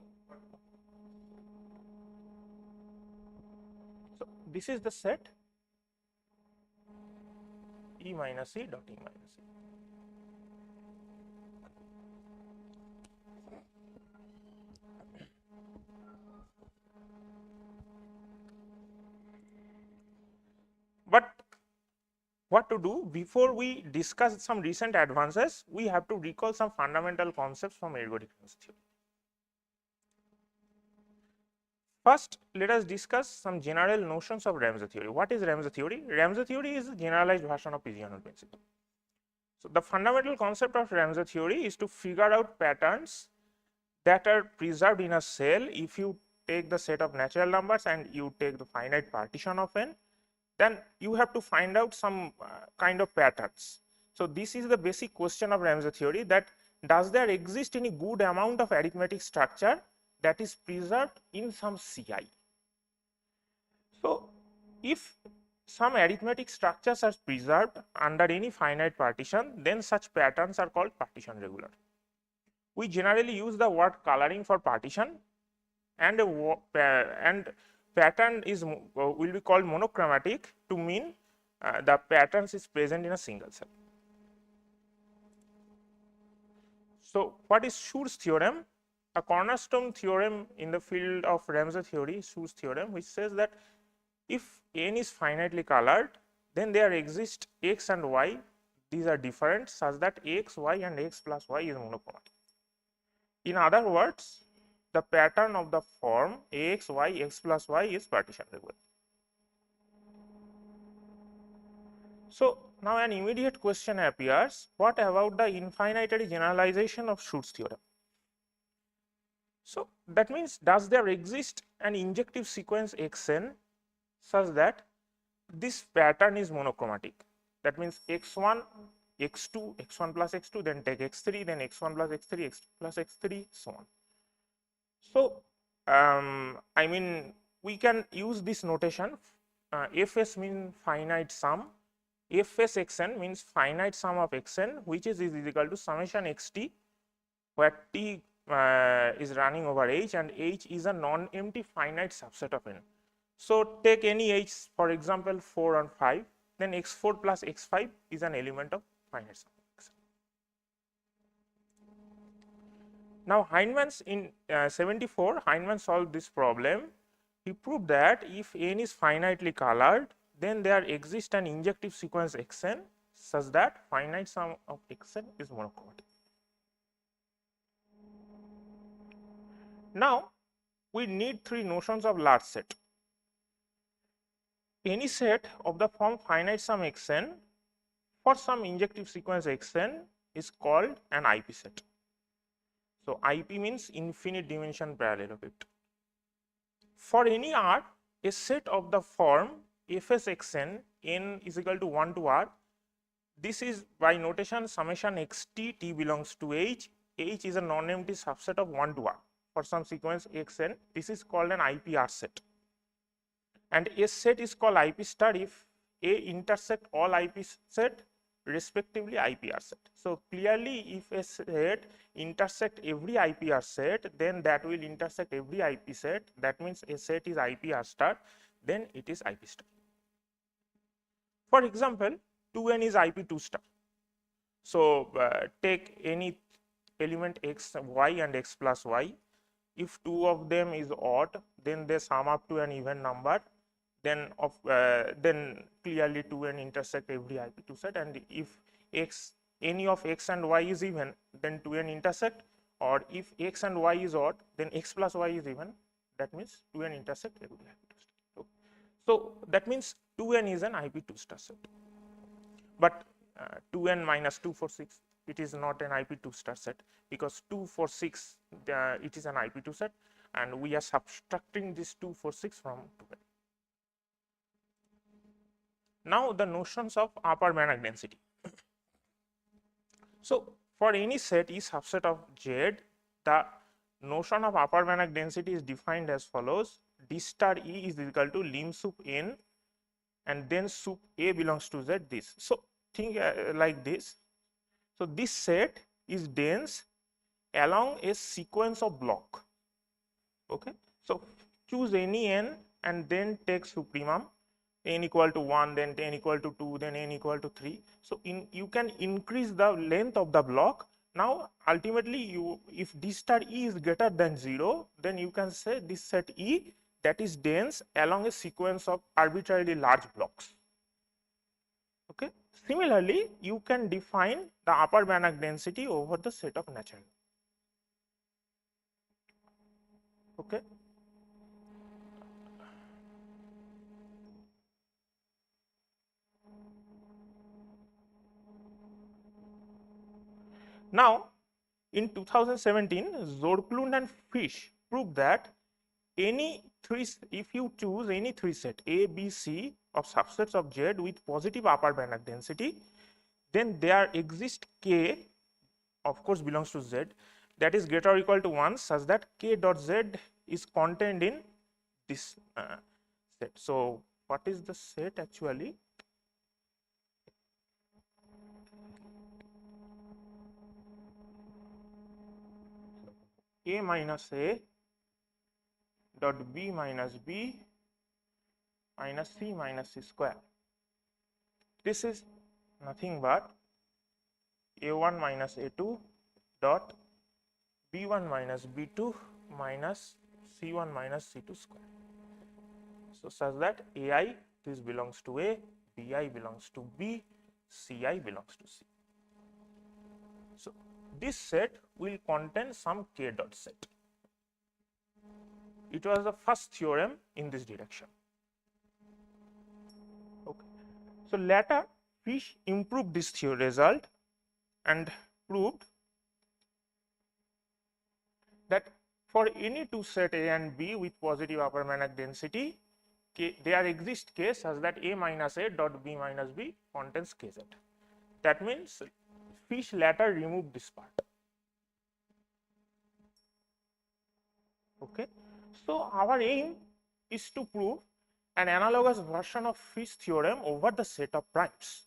So, this is the set E minus E dot E minus E. But what to do before we discuss some recent advances, we have to recall some fundamental concepts from ergodic Ramsey theory. First, let us discuss some general notions of Ramsey theory. What is Ramsey theory? Ramsey theory is a generalized version of Peace-General principle. So, the fundamental concept of Ramsey theory is to figure out patterns that are preserved in a cell if you take the set of natural numbers and you take the finite partition of n, then you have to find out some kind of patterns. So, this is the basic question of Ramsey theory, that does there exist any good amount of arithmetic structure that is preserved in some CI. So, if some arithmetic structures are preserved under any finite partition, then such patterns are called partition regular. We generally use the word coloring for partition, and pattern is will be called monochromatic to mean the patterns is present in a single cell. So what is Schur's theorem? A cornerstone theorem in the field of Ramsey theory, Schur's theorem, which says that if n is finitely colored, then there exist x and y, these are different such that x, y and x plus y is monochromatic. In other words, the pattern of the form ax, y, x plus y is partition regular. So now an immediate question appears, what about the infinitary generalization of Schur's theorem? So that means, does there exist an injective sequence xn such that this pattern is monochromatic? That means x1, x2, x1 plus x2, then take x3, then x1 plus x3, x2 plus x3, so on. So I mean, we can use this notation. Fs means finite sum. Fs xn means finite sum of xn, which is equal to summation xt, where t is running over h and h is a non-empty finite subset of n. So take any h, for example 4 and 5, then x4 plus x5 is an element of finite sum. Now Heinemann's in 74, Heinemann solved this problem. He proved that if n is finitely colored, then there exists an injective sequence xn such that finite sum of xn is monochromatic. Now we need three notions of large set. Any set of the form finite sum xn for some injective sequence xn is called an IP set. So IP means infinite dimension parallelogram. For any R, a set of the form fs xn n is equal to 1 to R. This is by notation summation xt, t belongs to h is a non-empty subset of 1 to R. For some sequence xn, this is called an IPR set. And a set is called IP star if A intersect all IP set, respectively IPR set. So clearly, if a set intersect every IPR set, then that will intersect every IP set. That means a set is IPR star, then it is IP star. For example, 2n is IP2 star. So take any element x, y and x plus y. If two of them is odd, then they sum up to an even number. Then clearly 2n intersect every IP2 set, and if any of x and y is even, then 2n intersect, or if x and y is odd, then x plus y is even. That means 2n intersect every IP2 set. So that means 2n is an IP2 star set. But 2n minus 2 for 6, it is not an IP2 star set, because 2 for 6 it is an IP2 set, and we are subtracting this 2 for 6 from 2n. Now the notions of upper Banach density. So for any set E subset of Z, the notion of upper Banach density is defined as follows: D star E is equal to lim sup n, and then sup A belongs to Z this. So think like this. So this set is dense along a sequence of block. Okay. So choose any n and then take supremum. N equal to 1, then n equal to 2, then n equal to 3. So you can increase the length of the block. Now ultimately if D star E is greater than 0, then you can say this set E that is dense along a sequence of arbitrarily large blocks. Okay. Similarly, you can define the upper Banach density over the set of natural. Okay. Now, in 2017, Zorklund and Fish proved that if you choose any three set A, B, C of subsets of Z with positive upper Banach density, then there exists K, of course belongs to Z, that is greater or equal to 1 such that K dot Z is contained in this set. So what is the set actually? A minus A dot B minus B minus C square. this is nothing but a1 minus a2 dot b1 minus b2 minus c1 minus c2 square. So such that ai this belongs to a, bi belongs to b, ci belongs to c. So this set will contain some k dot set. It was the first theorem in this direction. Okay. So later Fish improved this result and proved that for any two set A and B with positive upper Banach density, there exists k such that A minus A dot B minus B contains kz. That means Fish later removed this part. Okay. So our aim is to prove an analogous version of Fish theorem over the set of primes.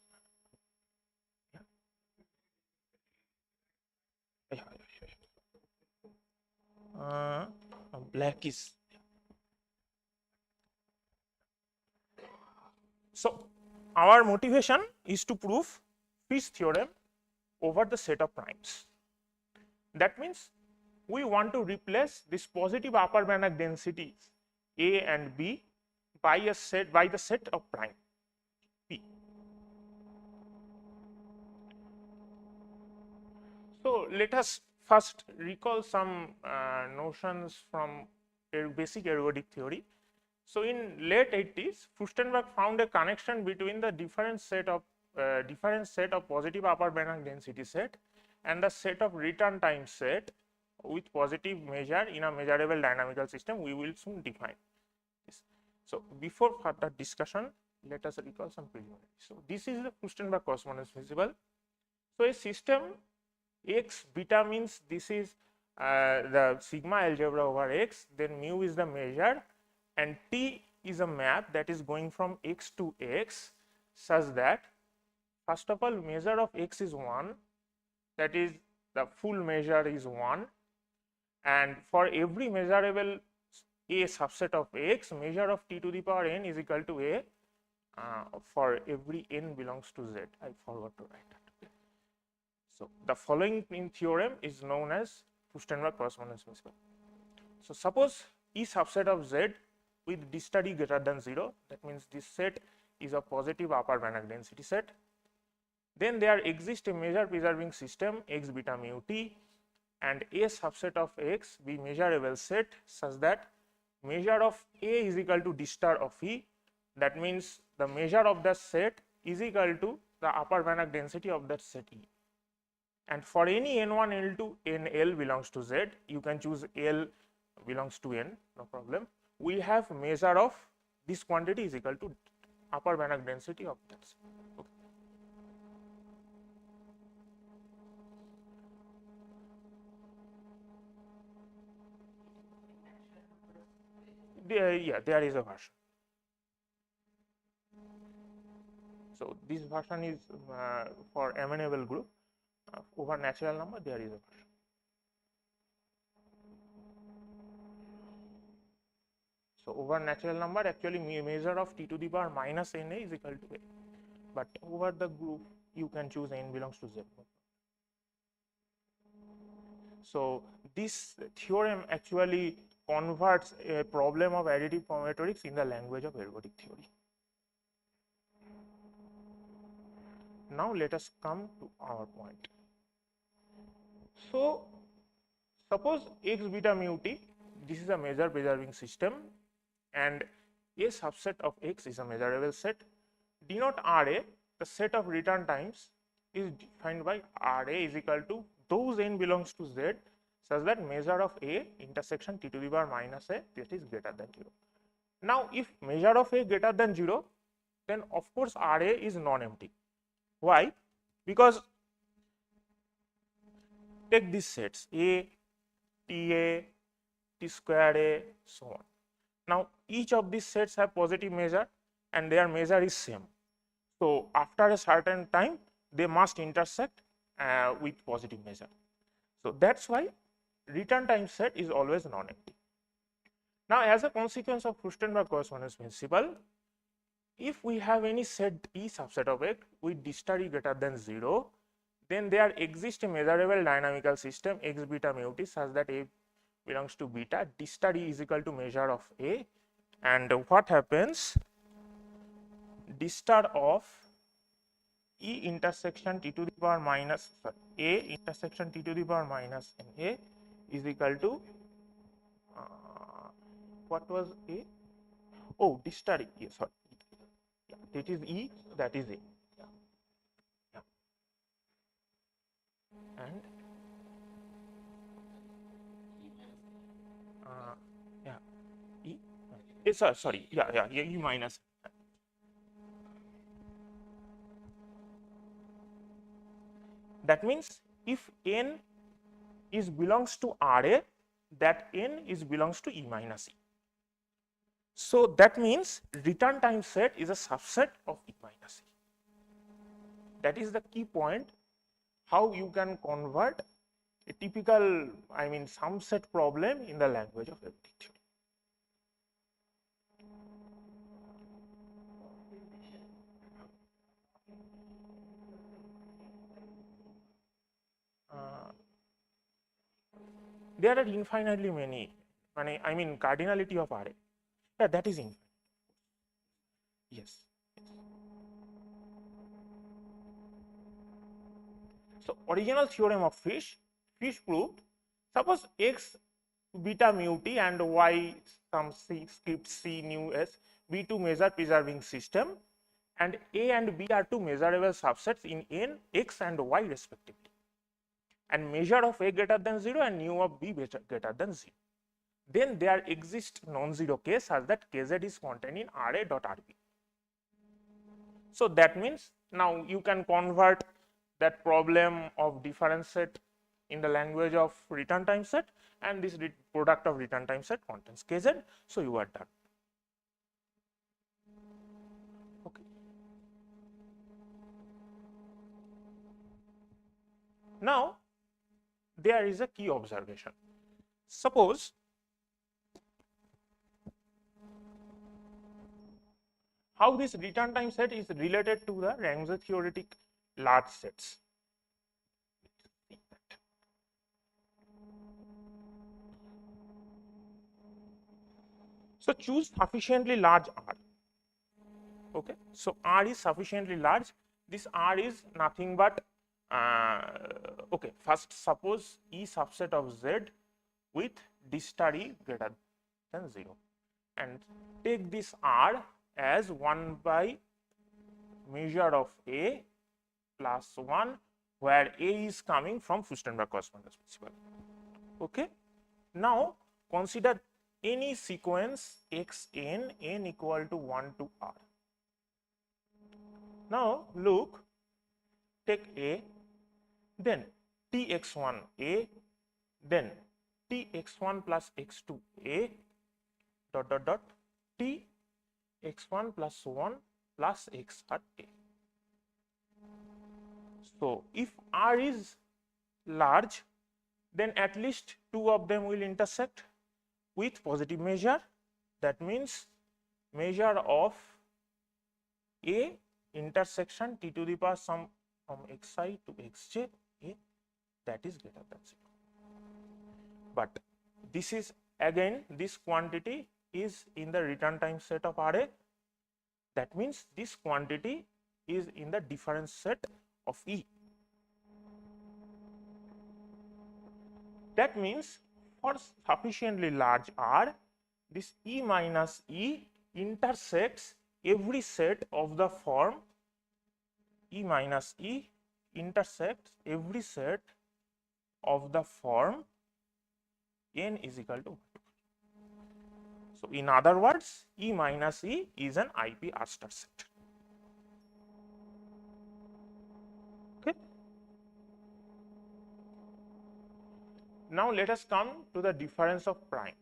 Black is so our motivation is to prove Fish theorem over the set of primes. That means we want to replace this positive upper Banach densities A and B by the set of prime P. So let us first recall some notions from basic ergodic theory. So in late 80s, Furstenberg found a connection between the different set of positive upper Banach density set and the set of return time set with positive measure in a measurable dynamical system. We will soon define this. So before further discussion, let us recall some preliminary. So this is the Furstenberg correspondence principle. So a system x beta means this is the sigma algebra over x, then mu is the measure, and T is a map that is going from x to x such that first of all measure of x is 1, that is the full measure is 1, and for every measurable a subset of x, measure of t to the power n is equal to a for every n belongs to z. I forgot to write that. So the following theorem is known as Furstenberg correspondence principle. So suppose E subset of Z with d star E greater than 0, that means this set is a positive upper Banach density set. Then there exists a measure preserving system x beta mu t, and a subset of x be measurable set such that measure of A is equal to d star of E. That means the measure of the set is equal to the upper Banach density of that set E. And for any n1, n2, nl belongs to z, you can choose L belongs to n, no problem. We have measure of this quantity is equal to upper Banach density of that set. Okay. Yeah, there is a version. So this version is for amenable group. Over natural number there is a version. So over natural number actually measure of t to the power minus na is equal to a, but over the group you can choose n belongs to z. So this theorem actually converts a problem of additive combinatorics in the language of ergodic theory. Now let us come to our point. So suppose x beta mu t, this is a measure preserving system, and a subset of x is a measurable set. Denote Ra, the set of return times is defined by Ra is equal to those n belongs to z such that measure of A intersection t to the power minus a that is greater than 0. Now if measure of A greater than 0, then of course Ra is non-empty. Why? Because take these sets A, Ta, T square A, so on. Now each of these sets have positive measure and their measure is same. So after a certain time they must intersect with positive measure. So that's why return time set is always non-empty. Now as a consequence of Furstenberg correspondence principle, if we have any set E subset of A with D star E greater than 0, then there exists a measurable dynamical system x beta mu t such that A belongs to beta, D star E is equal to measure of A, and what happens, D star of E intersection t to the power minus, sorry, A intersection t to the power minus A is equal to what was A? Oh, D star E, yes, sorry. Yeah, that is E, that is A. Yeah. Yeah. And yeah, E, sorry, yeah, E minus. That means if n is belongs to RA, that n is belongs to E minus E. So that means return time set is a subset of E minus E. That is the key point, how you can convert a typical, I mean, sum set problem in the language of elliptic theory. There are infinitely many, I mean, cardinality of RA. Yeah, that is infinite. Yes. So original theorem of Fish proved, suppose x beta mu t and y some c script c nu s be two measure preserving system, and A and B are two measurable subsets in n, x and y respectively, and measure of A greater than 0 and nu of B greater than 0. Then there exists non-zero case such that kz is contained in RA dot RB. So that means now you can convert that problem of difference set in the language of return time set, and this product of return time set contains kz, so you are done. Okay. Now there is a key observation. Suppose how this return time set is related to the Ramsey theoretic large sets. So choose sufficiently large R. Okay, so R is sufficiently large. This R is nothing but okay. First, suppose E subset of Z with D star E greater than 0, and take this R as 1 by measure of A plus 1, where A is coming from Furstenberg correspondence principle. Okay. Now consider any sequence xn, n equal to 1 to R. Now look, take A, then tx1 A, then tx1 plus x2 A dot dot dot t x1 plus 1 plus x at A. So if R is large, then at least two of them will intersect with positive measure. That means measure of A intersection t to the power sum from xi to xj A, that is greater than 0. But this is again, this quantity is in the return time set of RA. That means this quantity is in the difference set of E. That means for sufficiently large R, this E minus E intersects every set of the form E minus E intersects every set of the form n is equal to 1. So in other words, E minus E is an IP R star set. Okay. Now let us come to the difference of prime.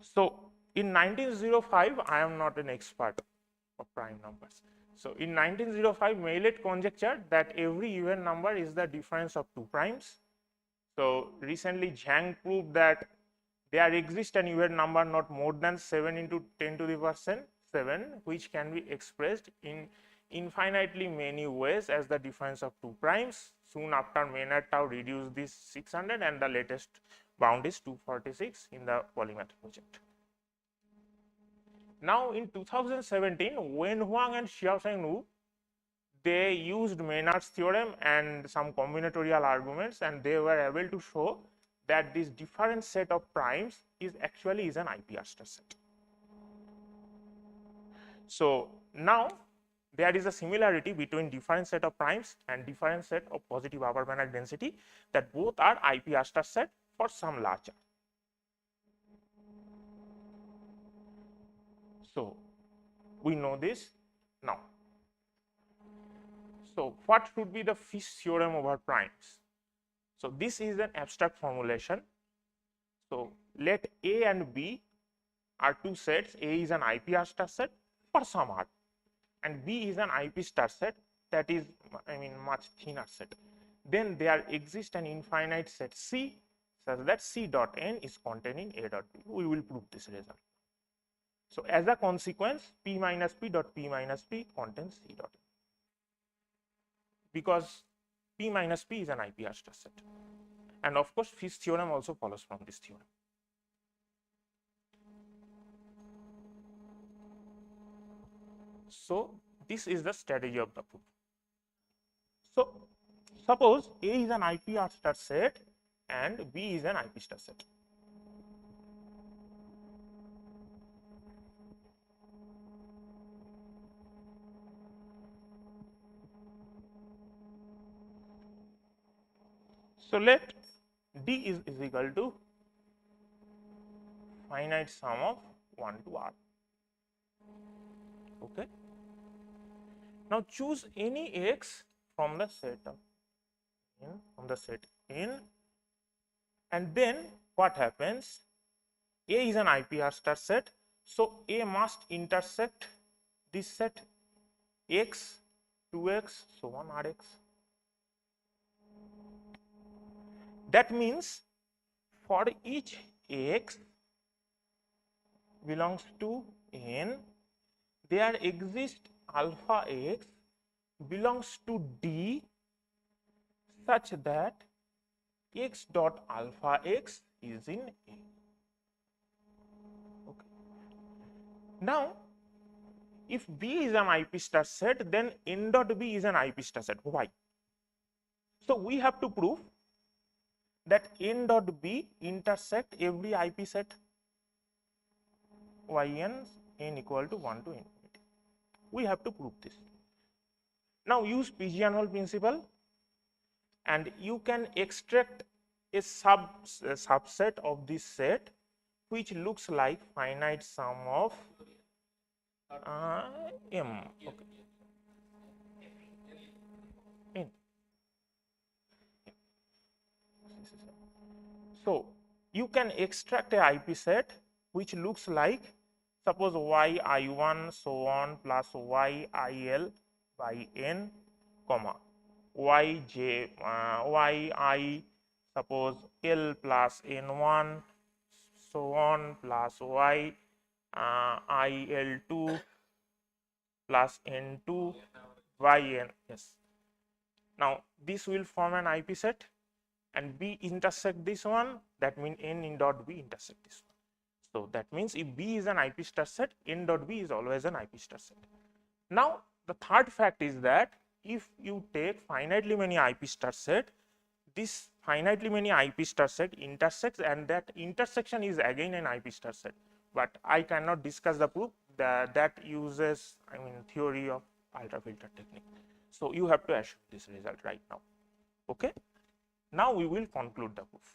So in 1905, I am not an expert of prime numbers. So in 1905, Maillet conjectured that every even number is the difference of two primes. So recently Zhang proved that there exists an even number not more than 7 into 10 to the power 7, which can be expressed in infinitely many ways as the difference of two primes. Soon after, Maynard tau reduced this 600 and the latest bound is 246 in the polymath project. Now in 2017, Wen Huang and Xiaosheng Wu, they used Maynard's theorem and some combinatorial arguments, and they were able to show that this different set of primes is actually an IPR star set. So now there is a similarity between different set of primes and different set of positive upper Banach density, that both are IPR star set for some large R. So we know this now. So what should be the Fish theorem over primes? So this is an abstract formulation. So let A and B are two sets. A is an IPR star set for some R, and B is an IP star set, that is, much thinner set. Then there exists an infinite set C such that C dot n is containing A dot B. We will prove this result. So as a consequence, P minus P dot P minus P contains C dot n, because P minus P is an IPR star set. And of course, Fish theorem also follows from this theorem. So this is the strategy of the proof. So suppose A is an IPR star set and B is an IP star set. So let D is equal to finite sum of 1 to R. Okay. Now choose any x from the set of N, and then what happens? A is an IPR star set, so A must intersect this set x, 2x, so on Rx. That means for each x belongs to N, there exists alpha x belongs to D such that x dot alpha x is in A. Okay. Now, if B is an IP star set, then N dot B is an IP star set. Why? So we have to prove that N dot B intersect every IP set yn n equal to 1 to infinity. We have to prove this. Now use pigeonhole principle, and you can extract a subset of this set which looks like finite sum of M. Okay. N. So you can extract a IP set which looks like, suppose y I1 so on plus y IL by n, comma y I suppose L plus n1 so on plus y IL2 plus n2 by n. Yes. Now this will form an IP set, and B intersect this one, that means N in dot B intersect this one. So that means if B is an IP star set, N dot B is always an IP star set. Now the third fact is that if you take finitely many IP star set, this finitely many IP star set intersects, and that intersection is again an IP star set. But I cannot discuss the proof, that uses theory of ultrafilter technique. So you have to assume this result right now. Okay. Now we will conclude the proof.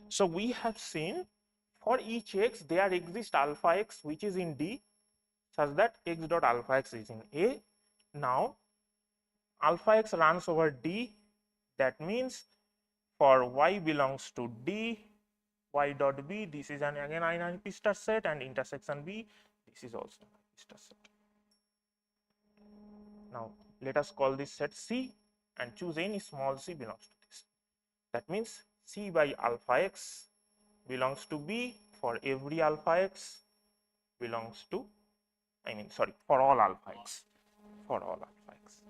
So we have seen for each x there exists alpha x which is in D such that x dot alpha x is in A. Now alpha x runs over D, that means for y belongs to D, y dot B, this is again an IP star set, and intersection B, this is also an IP star set. Now let us call this set C and choose any small c belongs to this. That means C by alpha x belongs to B for every alpha x belongs to, for all alpha x, for all alpha x.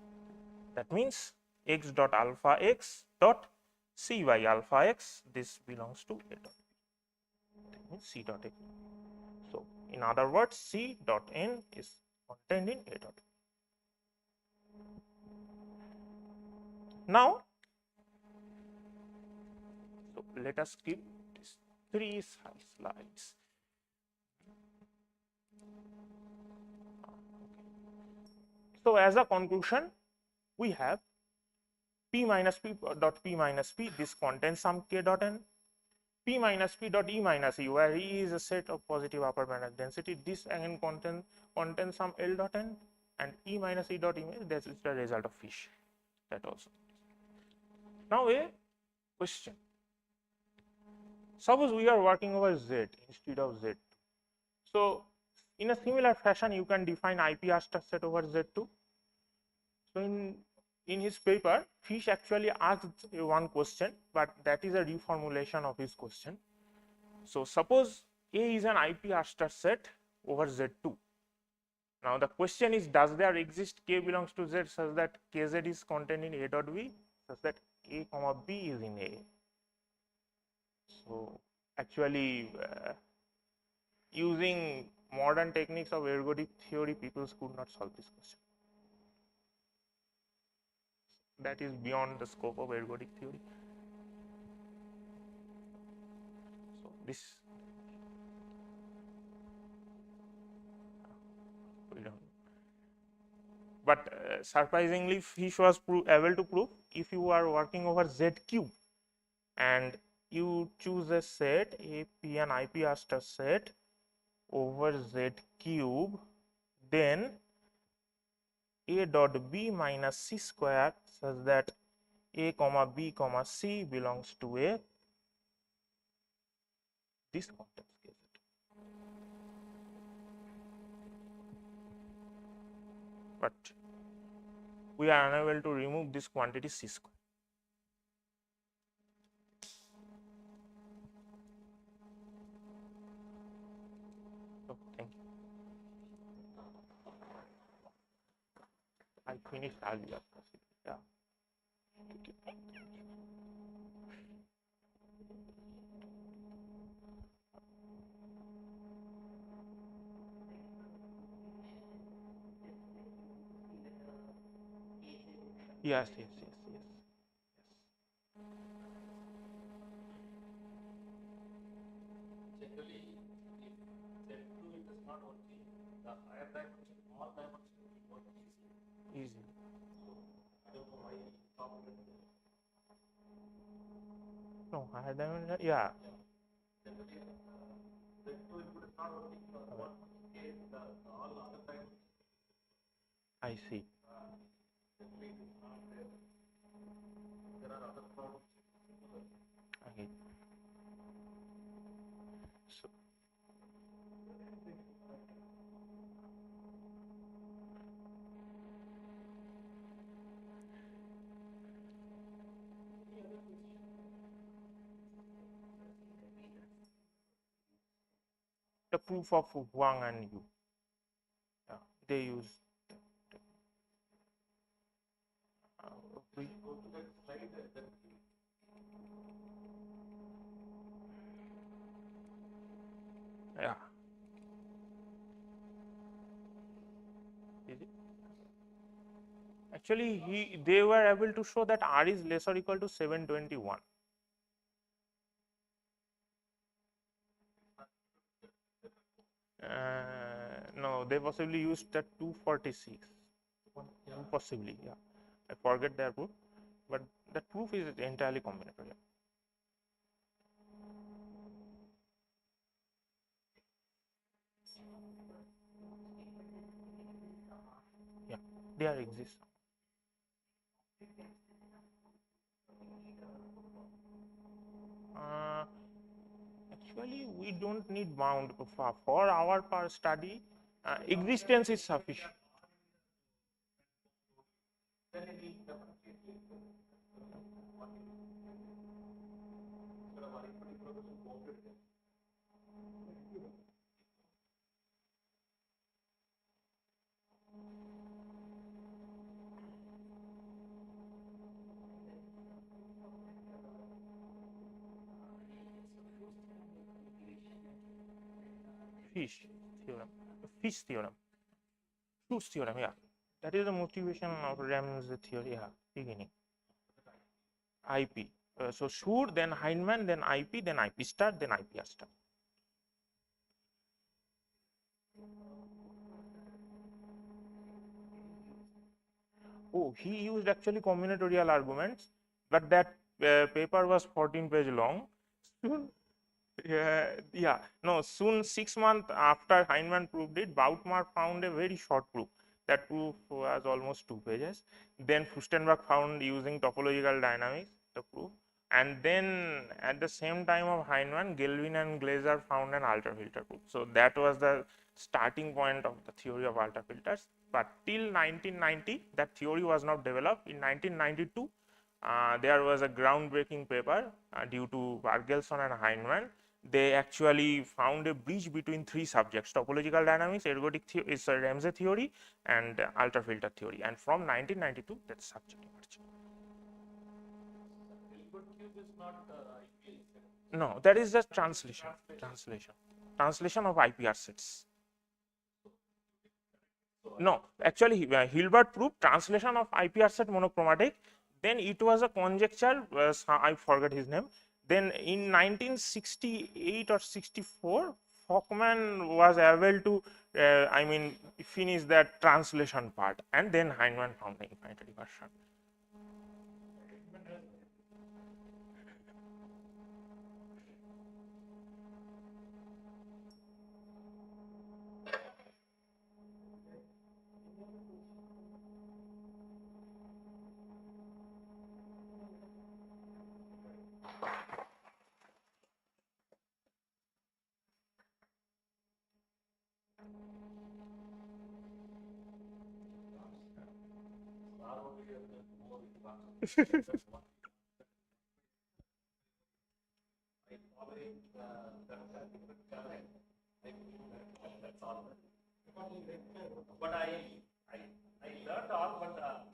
That means x dot alpha x dot c by alpha x, this belongs to A dot B. That means C dot A. So, in other words, C dot n is contained in A dot B. Now, so let us skip these 3 slides. So, as a conclusion, we have P minus P dot P minus P, this contains some K dot N. P minus P dot E minus E, where E is a set of positive upper Banach density, this again contains some L dot N, and E minus E dot E minus, that is the result of fish, that also. Now a question. Suppose we are working over Z instead of Z2. So in a similar fashion, you can define IP star set over Z2. So in his paper, Fish actually asked one question, but that is a reformulation of his question. So suppose A is an IP star set over Z2. Now the question is, does there exist K belongs to Z such that Kz is contained in A dot B, such that A comma B is in A? So actually using modern techniques of ergodic theory, people could not solve this question. That is beyond the scope of ergodic theory. So this we don't. But surprisingly, Fish was able to prove, if you are working over Z cube and you choose a set A P and IP star set over Z cube, then A dot B minus C square such that A comma B comma C belongs to A, this contains Kz. But we are unable to remove this quantity C square. So thank you. I finished earlier. Yeah. Yes, yes, yes, yes. Easy. No, higher dimension, yeah. I see. Okay. So the proof of Huang and Yu, yeah, they use. We- yeah. Is it? Actually, they were able to show that R is less or equal to 721. No, they possibly used that 246. Possibly, yeah. I forget their proof, but that proof is entirely combinatorial. Yeah, there exists. Actually, we don't need bound for our study. Existence is sufficient. Fish theorem. Fish theorem. Schur's theorem, yeah. That is the motivation of Ramsey theory, yeah, beginning. IP. So Schur, then Heinemann, then IP, then IP star, then IPR star. Oh, he used actually combinatorial arguments, but that paper was 14-page long. Soon, no, soon 6 months after Heinemann proved it, Bautmar found a very short proof. That proof was almost 2 pages. Then Furstenberg found using topological dynamics the proof. And then at the same time of Heinemann, Gelvin and Glaser found an ultrafilter proof. So that was the starting point of the theory of ultrafilters. But till 1990, that theory was not developed. In 1992, there was a groundbreaking paper due to Bergelson and Heinemann. They actually found a bridge between 3 subjects: topological dynamics, ergodic Ramsey theory, and ultrafilter theory. And from 1992, that subject emerged. No, that is just translation of IPR sets. No, actually Hilbert proved translation of IPR set monochromatic. Then it was a conjecture, I forgot his name. Then in 1968 or 64, Fockman was able to finish that translation part, and then Heinemann found the infinite recursion. But I learned all, but